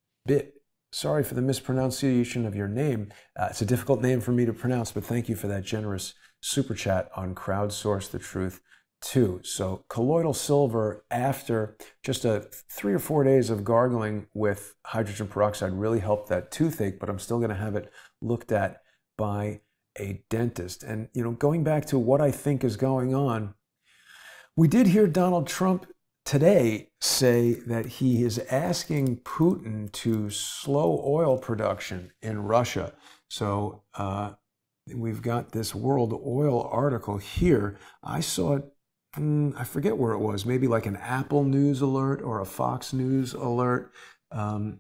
sorry for the mispronunciation of your name. It's a difficult name for me to pronounce, but thank you for that generous super chat on Crowdsource the Truth too. So colloidal silver, after just 3 or 4 days of gargling with hydrogen peroxide, really helped that toothache, but I'm still going to have it looked at by a dentist. And, you know, going back to what I think is going on, we did hear Donald Trump today say that he is asking Putin to slow oil production in Russia. So we've got this World Oil article here. I saw it, I forget where it was, maybe like an Apple News alert or a Fox News alert.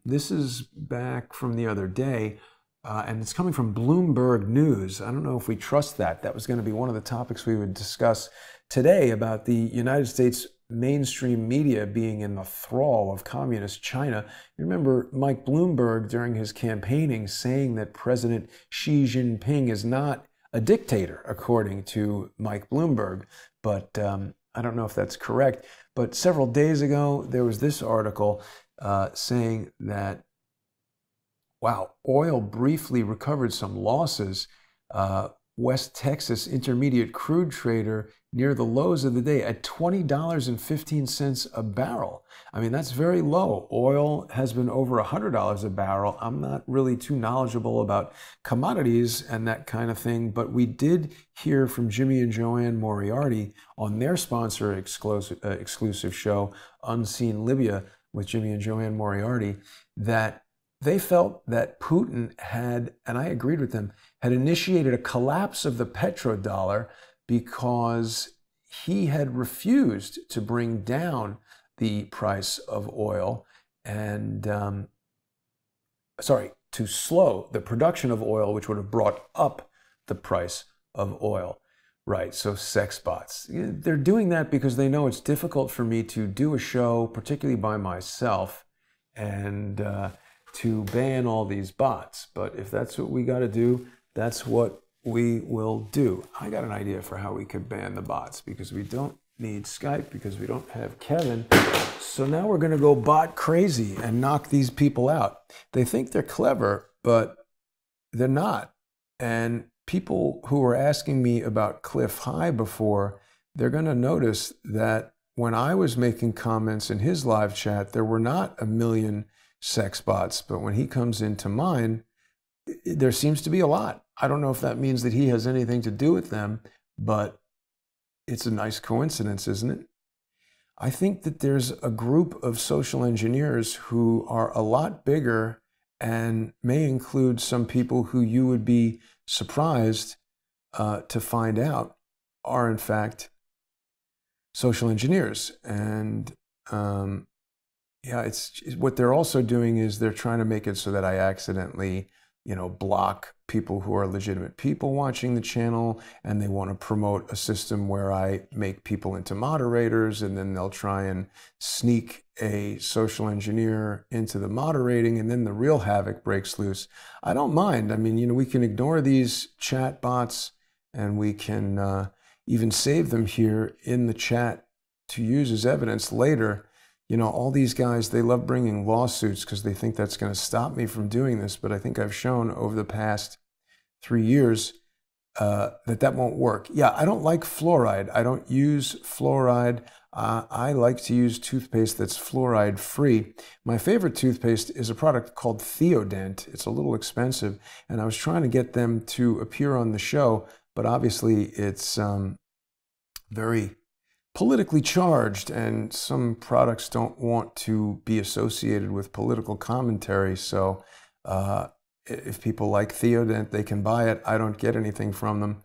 This is back from the other day. And it's coming from Bloomberg News. I don't know if we trust that. That was going to be one of the topics we would discuss today, about the United States mainstream media being in the thrall of communist China. Remember Mike Bloomberg during his campaigning saying that President Xi Jinping is not a dictator, according to Mike Bloomberg. But I don't know if that's correct. But several days ago, there was this article saying that, wow, oil briefly recovered some losses. West Texas intermediate crude trader near the lows of the day at $20.15 a barrel. I mean, that's very low. Oil has been over $100 a barrel. I'm not really too knowledgeable about commodities and that kind of thing, but we did hear from Jimmy and Joanne Moriarty on their sponsor exclusive show, Unseen Libya, with Jimmy and Joanne Moriarty, that they felt that Putin had, and I agreed with them, had initiated a collapse of the petrodollar because he had refused to bring down the price of oil and, to slow the production of oil, which would have brought up the price of oil. Right, so sex bots. They're doing that because they know it's difficult for me to do a show, particularly by myself, and to ban all these bots. But if that's what we got to do, that's what we will do. I got an idea for how we could ban the bots, because we don't need Skype, because we don't have Kevin. So now we're going to go bot crazy and knock these people out. They think they're clever, but they're not. And people who were asking me about Cliff High before, they're going to notice that when I was making comments in his live chat, there were not 1 million sex bots, but when he comes into mine, there seems to be a lot. I don't know if that means that he has anything to do with them, but it's a nice coincidence, isn't it? I think that there's a group of social engineers who are a lot bigger and may include some people who you would be surprised to find out are in fact social engineers. And yeah, it's what they're also doing is they're trying to make it so that I accidentally, block people who are legitimate people watching the channel, and they want to promote a system where I make people into moderators, and then they'll try and sneak a social engineer into the moderating, and then the real havoc breaks loose. I don't mind. I mean, we can ignore these chat bots, and we can even save them here in the chat to use as evidence later. All these guys, they love bringing lawsuits because they think that's going to stop me from doing this. But I think I've shown over the past 3 years that won't work. Yeah, I don't like fluoride. I don't use fluoride. I like to use toothpaste that's fluoride free. My favorite toothpaste is a product called Theodent. It's a little expensive, and I was trying to get them to appear on the show, but obviously it's very politically charged, and some products don't want to be associated with political commentary. So if people like Theodent, they can buy it. I don't get anything from them.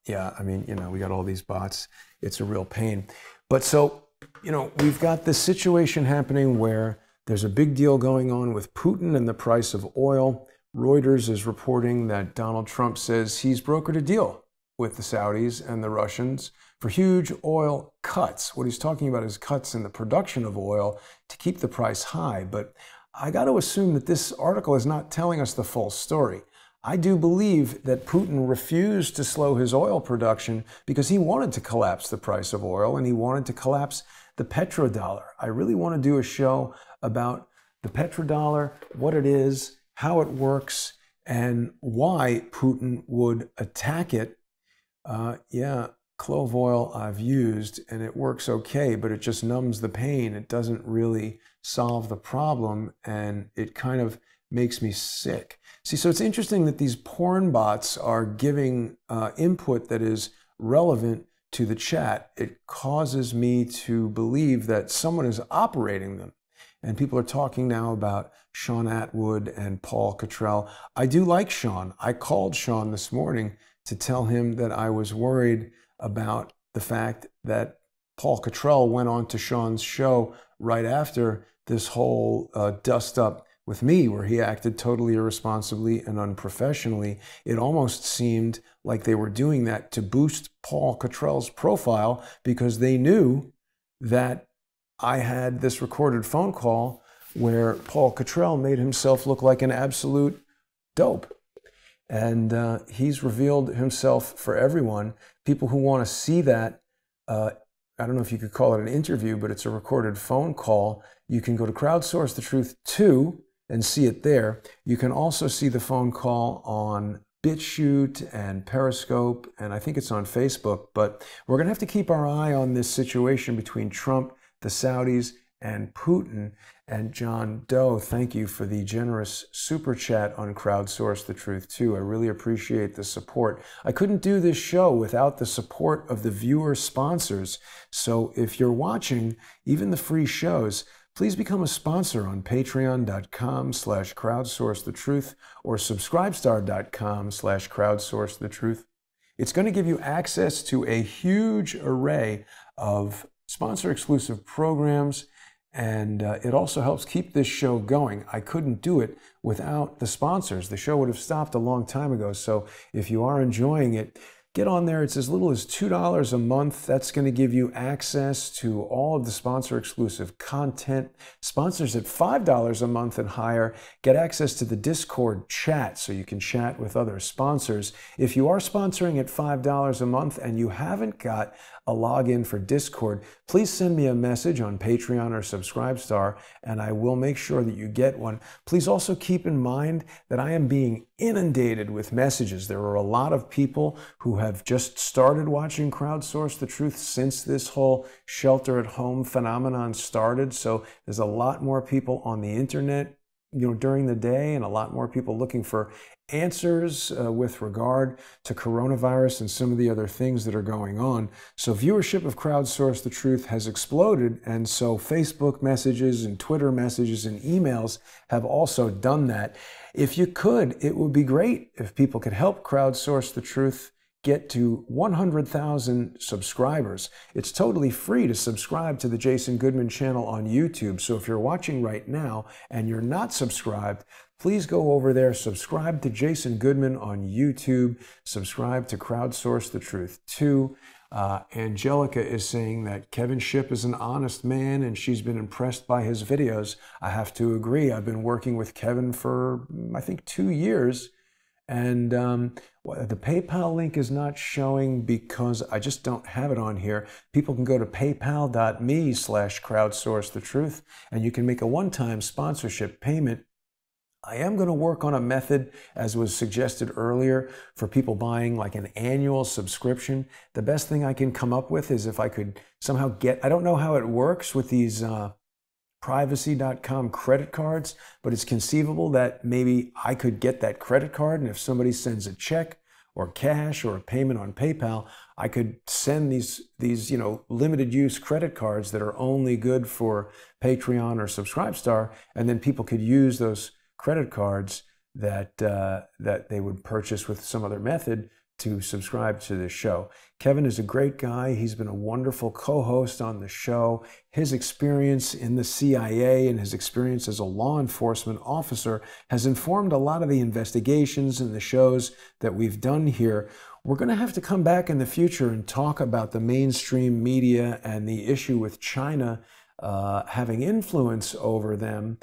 Yeah, I mean, we got all these bots. It's a real pain. But so, we've got this situation happening where there's a big deal going on with Putin and the price of oil. Reuters is reporting that Donald Trump says he's brokered a deal with the Saudis and the Russians for huge oil cuts. What he's talking about is cuts in the production of oil to keep the price high. But I got to assume that this article is not telling us the full story. I do believe that Putin refused to slow his oil production because he wanted to collapse the price of oil, and he wanted to collapse the petrodollar. I really want to do a show about the petrodollar, what it is, how it works, and why Putin would attack it. Yeah, clove oil I've used, and it works okay, but it just numbs the pain. It doesn't really solve the problem, and it kind of makes me sick. See, so it's interesting that these porn bots are giving input that is relevant to the chat. It causes me to believe that someone is operating them. And people are talking now about Sean Atwood and Paul Cottrell. I do like Sean. I called Sean this morning to tell him that I was worried about the fact that Paul Cottrell went on to Sean's show right after this whole dust up with me, where he acted totally irresponsibly and unprofessionally. It almost seemed like they were doing that to boost Paul Cottrell's profile, because they knew that I had this recorded phone call where Paul Cottrell made himself look like an absolute dope. And he's revealed himself for everyone. People who want to see that, I don't know if you could call it an interview, but it's a recorded phone call. You can go to Crowdsource the Truth 2 and see it there. You can also see the phone call on BitChute and Periscope, and I think it's on Facebook. But we're going to have to keep our eye on this situation between Trump, the Saudis, and Putin. And John Doe, thank you for the generous super chat on Crowdsource the Truth too. I really appreciate the support. I couldn't do this show without the support of the viewer sponsors. So if you're watching even the free shows, please become a sponsor on patreon.com/crowdsourcethetruth or subscribestar.com/crowdsourcethetruth. It's going to give you access to a huge array of sponsor-exclusive programs, and it also helps keep this show going. I couldn't do it without the sponsors. The show would have stopped a long time ago. So if you are enjoying it, get on there. It's as little as $2 a month. That's going to give you access to all of the sponsor-exclusive content. Sponsors at $5 a month and higher get access to the Discord chat, so you can chat with other sponsors. If you are sponsoring at $5 a month and you haven't got a login for Discord, please send me a message on Patreon or Subscribestar, and I will make sure that you get one. Please also keep in mind that I am being inundated with messages. There are a lot of people who have just started watching Crowdsource the Truth since this whole shelter-at-home phenomenon started. So there's a lot more people on the internet, during the day, and a lot more people looking for answers with regard to coronavirus and some of the other things that are going on. So viewership of Crowdsource the Truth has exploded, and so Facebook messages and Twitter messages and emails have also done that. If you could, it would be great if people could help Crowdsource the Truth get to 100,000 subscribers. It's totally free to subscribe to the Jason Goodman channel on YouTube. So if you're watching right now and you're not subscribed, please go over there, subscribe to Jason Goodman on YouTube, subscribe to Crowdsource the Truth too. Angelica is saying that Kevin Shipp is an honest man and she's been impressed by his videos. I have to agree. I've been working with Kevin for, I think, 2 years. And the PayPal link is not showing because I just don't have it on here. People can go to paypal.me/crowdsourcethetruth, and you can make a one-time sponsorship payment. I am going to work on a method, as was suggested earlier, for people buying like an annual subscription. The best thing I can come up with is if I could somehow get, I don't know how it works with these privacy.com credit cards, but it's conceivable that maybe I could get that credit card, and if somebody sends a check or cash or a payment on PayPal, I could send these limited use credit cards that are only good for Patreon or Subscribestar, and then people could use those credit cards that they would purchase with some other method to subscribe to this show. Kevin is a great guy. He's been a wonderful co-host on the show. His experience in the CIA and his experience as a law enforcement officer has informed a lot of the investigations and the shows that we've done here. We're going to have to come back in the future and talk about the mainstream media and the issue with China having influence over them.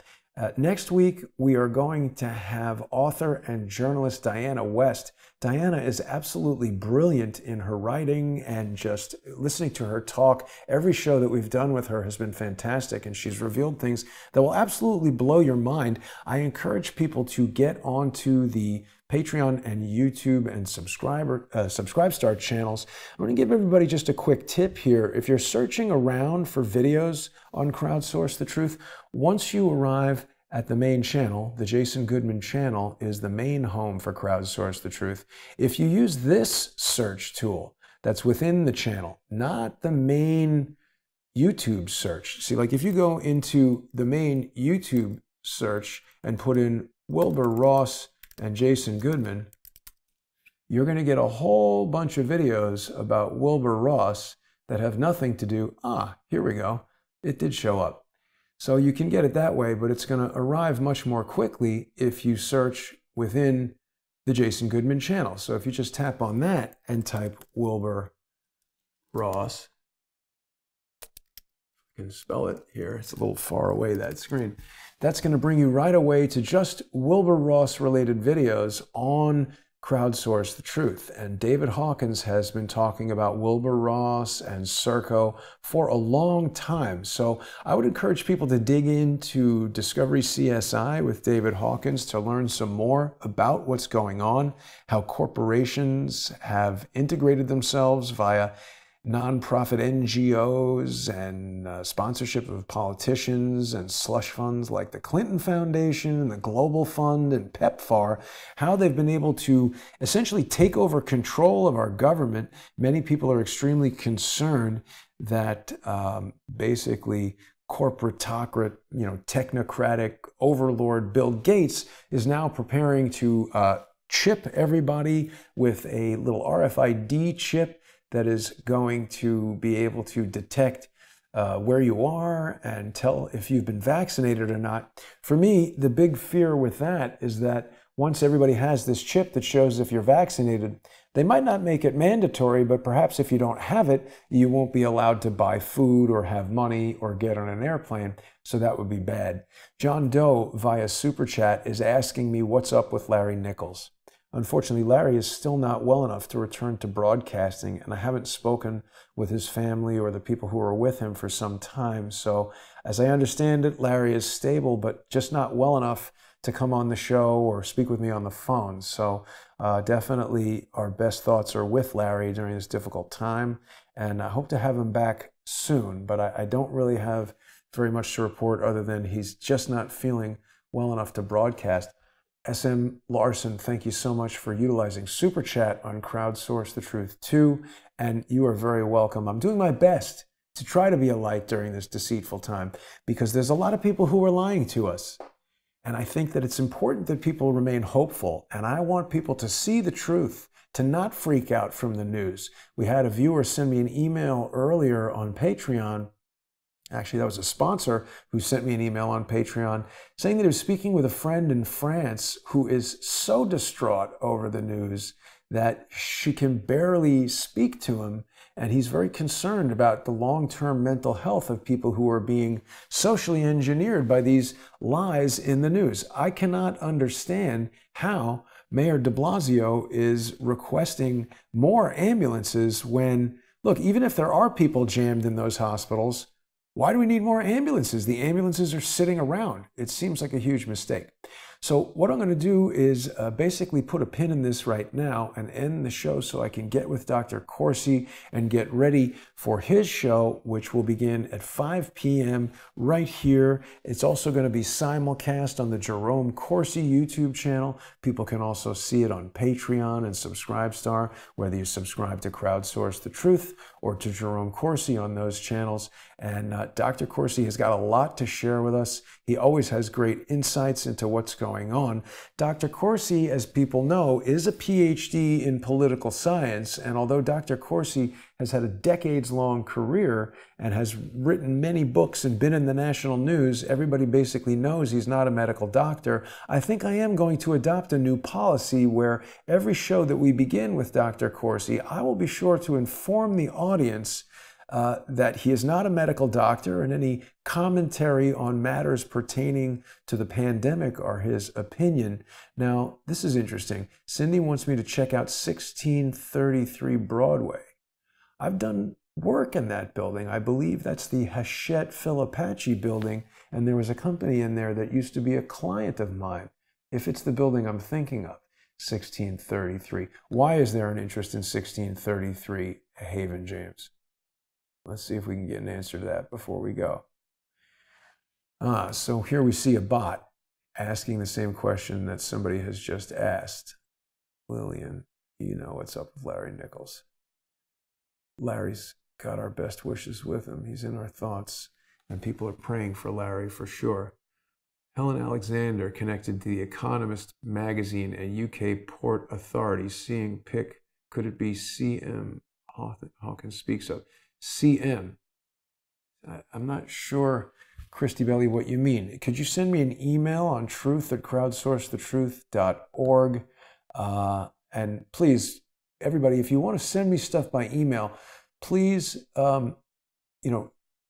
Next week, we are going to have author and journalist Diana West. Diana is absolutely brilliant in her writing, and just listening to her talk. Every show that we've done with her has been fantastic, and she's revealed things that will absolutely blow your mind. I encourage people to get onto the Patreon and YouTube and Subscribestar channels. I'm going to give everybody just a quick tip here. If you're searching around for videos on Crowdsource the Truth, once you arrive at the main channel, the Jason Goodman channel is the main home for Crowdsource the Truth. If you use this search tool that's within the channel, not the main YouTube search. See, like if you go into the main YouTube search and put in Wilbur Ross and Jason Goodman, you're going to get a whole bunch of videos about Wilbur Ross that have nothing to do. Here we go. It did show up. So you can get it that way, but it's going to arrive much more quickly if you search within the Jason Goodman channel. So if you just tap on that and type Wilbur Ross, I can spell it here. It's a little far away, that screen. That's going to bring you right away to just Wilbur Ross related videos on Crowdsource the Truth. And David Hawkins has been talking about Wilbur Ross and Serco for a long time. So I would encourage people to dig into Discovery CSI with David Hawkins to learn some more about what's going on, how corporations have integrated themselves via nonprofit NGOs and sponsorship of politicians and slush funds like the Clinton Foundation and the Global Fund and PEPFAR, how they've been able to essentially take over control of our government. Many people are extremely concerned that basically corporatocrat, technocratic overlord Bill Gates is now preparing to chip everybody with a little RFID chip that is going to be able to detect where you are and tell if you've been vaccinated or not. For me, the big fear with that is that once everybody has this chip that shows if you're vaccinated, they might not make it mandatory, but perhaps if you don't have it, you won't be allowed to buy food or have money or get on an airplane. So that would be bad. John Doe via Super Chat is asking me what's up with Larry Nichols. Unfortunately, Larry is still not well enough to return to broadcasting, and I haven't spoken with his family or the people who are with him for some time. So as I understand it, Larry is stable, but just not well enough to come on the show or speak with me on the phone. So definitely our best thoughts are with Larry during this difficult time, and I hope to have him back soon, but I don't really have very much to report other than he's just not feeling well enough to broadcast. SM Larson, thank you so much for utilizing Super Chat on Crowdsource the Truth too, and you are very welcome. I'm doing my best to try to be a light during this deceitful time because there's a lot of people who are lying to us. And I think that it's important that people remain hopeful, and I want people to see the truth, to not freak out from the news. We had a viewer send me an email earlier on Patreon. Actually, that was a sponsor who sent me an email on Patreon saying that he was speaking with a friend in France who is so distraught over the news that she can barely speak to him. And he's very concerned about the long-term mental health of people who are being socially engineered by these lies in the news. I cannot understand how Mayor de Blasio is requesting more ambulances when, look, even if there are people jammed in those hospitals, why do we need more ambulances? The ambulances are sitting around. It seems like a huge mistake. So what I'm going to do is basically put a pin in this right now and end the show so I can get with Dr. Corsi and get ready for his show, which will begin at 5 p.m. right here. It's also going to be simulcast on the Jerome Corsi YouTube channel. People can also see it on Patreon and Subscribestar, whether you subscribe to Crowdsource the Truth or to Jerome Corsi on those channels. And Dr. Corsi has got a lot to share with us. He always has great insights into what's going on. Dr. Corsi, as people know, is a PhD in political science. And although Dr. Corsi has had a decades-long career and has written many books and been in the national news, everybody basically knows he's not a medical doctor. I think I am going to adopt a new policy where every show that we begin with Dr. Corsi, I will be sure to inform the audience that he is not a medical doctor, and any commentary on matters pertaining to the pandemic are his opinion. Now, this is interesting. Cindy wants me to check out 1633 Broadway. I've done work in that building. I believe that's the Hachette Philippachi building, and there was a company in there that used to be a client of mine, if it's the building I'm thinking of, 1633. Why is there an interest in 1633 Haven, James? Let's see if we can get an answer to that before we go. So here we see a bot asking the same question that somebody has just asked. Lillian, you know what's up with Larry Nichols. Larry's got our best wishes with him. He's in our thoughts, and people are praying for Larry for sure. Helen Alexander connected to The Economist magazine and UK Port Authority. Seeing pic, could it be CM Hawkins speaks of? CM. I'm not sure, Christy Belly, what you mean. Could you send me an email on truth@crowdsourcethetruth.org? And please, everybody, if you want to send me stuff by email, please,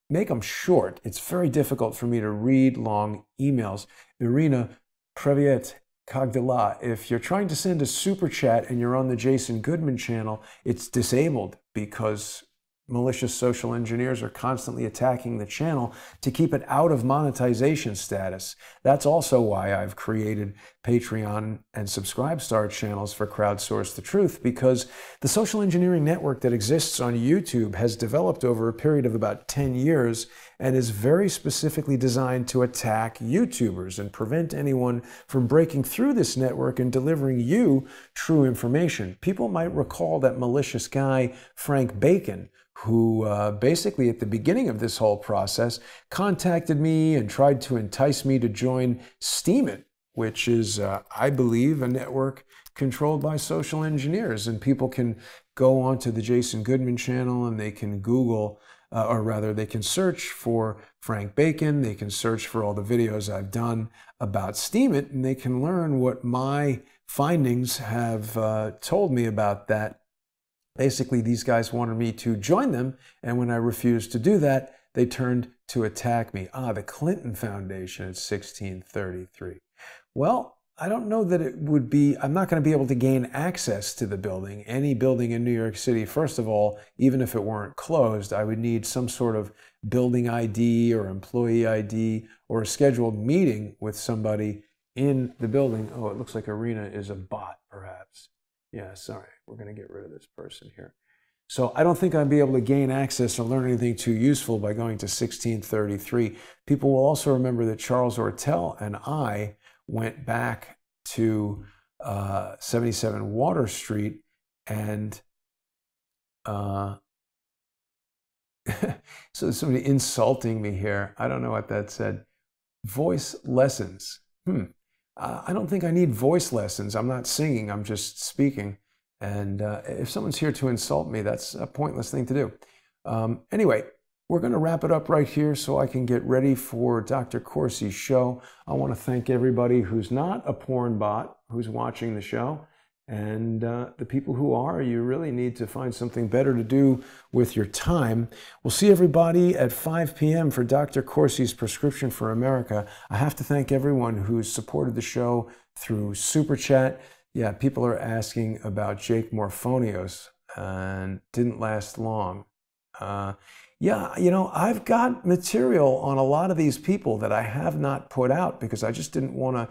make them short. It's very difficult for me to read long emails. Irina Previet Kagdala, if you're trying to send a super chat and you're on the Jason Goodman channel, it's disabled because malicious social engineers are constantly attacking the channel to keep it out of monetization status. That's also why I've created Patreon and Subscribestar channels for Crowdsource the Truth, because the social engineering network that exists on YouTube has developed over a period of about 10 years and is very specifically designed to attack YouTubers and prevent anyone from breaking through this network and delivering you true information. People might recall that malicious guy, Frank Bacon, who basically at the beginning of this whole process contacted me and tried to entice me to join Steemit, which is, I believe, a network controlled by social engineers. And people can go onto the Jason Goodman channel and they can Google, or rather they can search for Frank Bacon, they can search for all the videos I've done about Steemit, and they can learn what my findings have told me about that. Basically, these guys wanted me to join them, and when I refused to do that, they turned to attack me. The Clinton Foundation at 1633. Well, I don't know that it would be, I'm not going to be able to gain access to the building. Any building in New York City, first of all, even if it weren't closed, I would need some sort of building ID or employee ID or a scheduled meeting with somebody in the building. Oh, it looks like Arena is a bot, perhaps. Yeah, sorry, we're going to get rid of this person here. So I don't think I'd be able to gain access or learn anything too useful by going to 1633. People will also remember that Charles Ortel and I went back to 77 Water Street and so there's somebody insulting me here. I don't know what that said. Voice lessons. I don't think I need voice lessons. I'm not singing, I'm just speaking. And if someone's here to insult me, that's a pointless thing to do. Anyway, we're going to wrap it up right here so I can get ready for Dr. Corsi's show. I want to thank everybody who's not a porn bot who's watching the show. And the people who are, you really need to find something better to do with your time. We'll see everybody at 5 p.m. for Dr. Corsi's Prescription for America. I have to thank everyone who's supported the show through Super Chat. Yeah, people are asking about Jake Morphonios and didn't last long. Yeah, you know, I've got material on a lot of these people that I have not put out because I just didn't want to,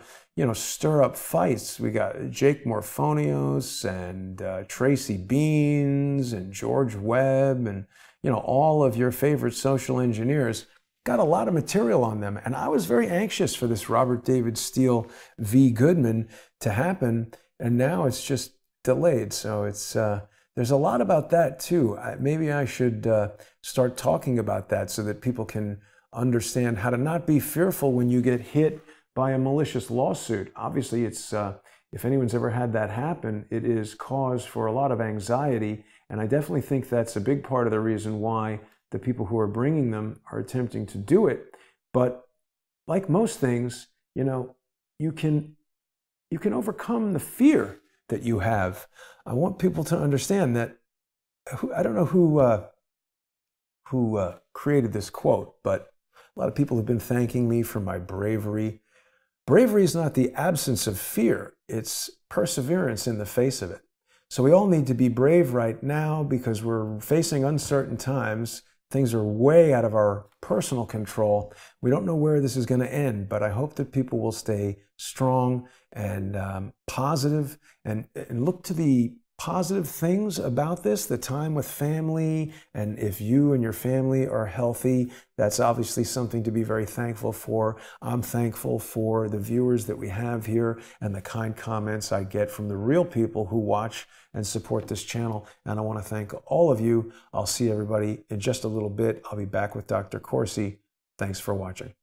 stir up fights. We got Jake Morphonios and Tracy Beans and George Webb and, all of your favorite social engineers. Got a lot of material on them. And I was very anxious for this Robert David Steele v. Goodman to happen. And now it's just delayed. So it's... there's a lot about that too. Maybe I should start talking about that so that people can understand how to not be fearful when you get hit by a malicious lawsuit. Obviously, it's if anyone's ever had that happen, it is cause for a lot of anxiety. And I definitely think that's a big part of the reason why the people who are bringing them are attempting to do it. But like most things, you can overcome the fear that you have. I want people to understand that, I don't know who who created this quote, but a lot of people have been thanking me for my bravery. Bravery is not the absence of fear. It's perseverance in the face of it. So we all need to be brave right now because we're facing uncertain times. Things are way out of our personal control. We don't know where this is going to end, but I hope that people will stay strong and positive and look to the positive things about this, the time with family, and if you and your family are healthy, that's obviously something to be very thankful for. I'm thankful for the viewers that we have here and the kind comments I get from the real people who watch and support this channel, and I want to thank all of you. I'll see everybody in just a little bit. I'll be back with Dr. Corsi. Thanks for watching.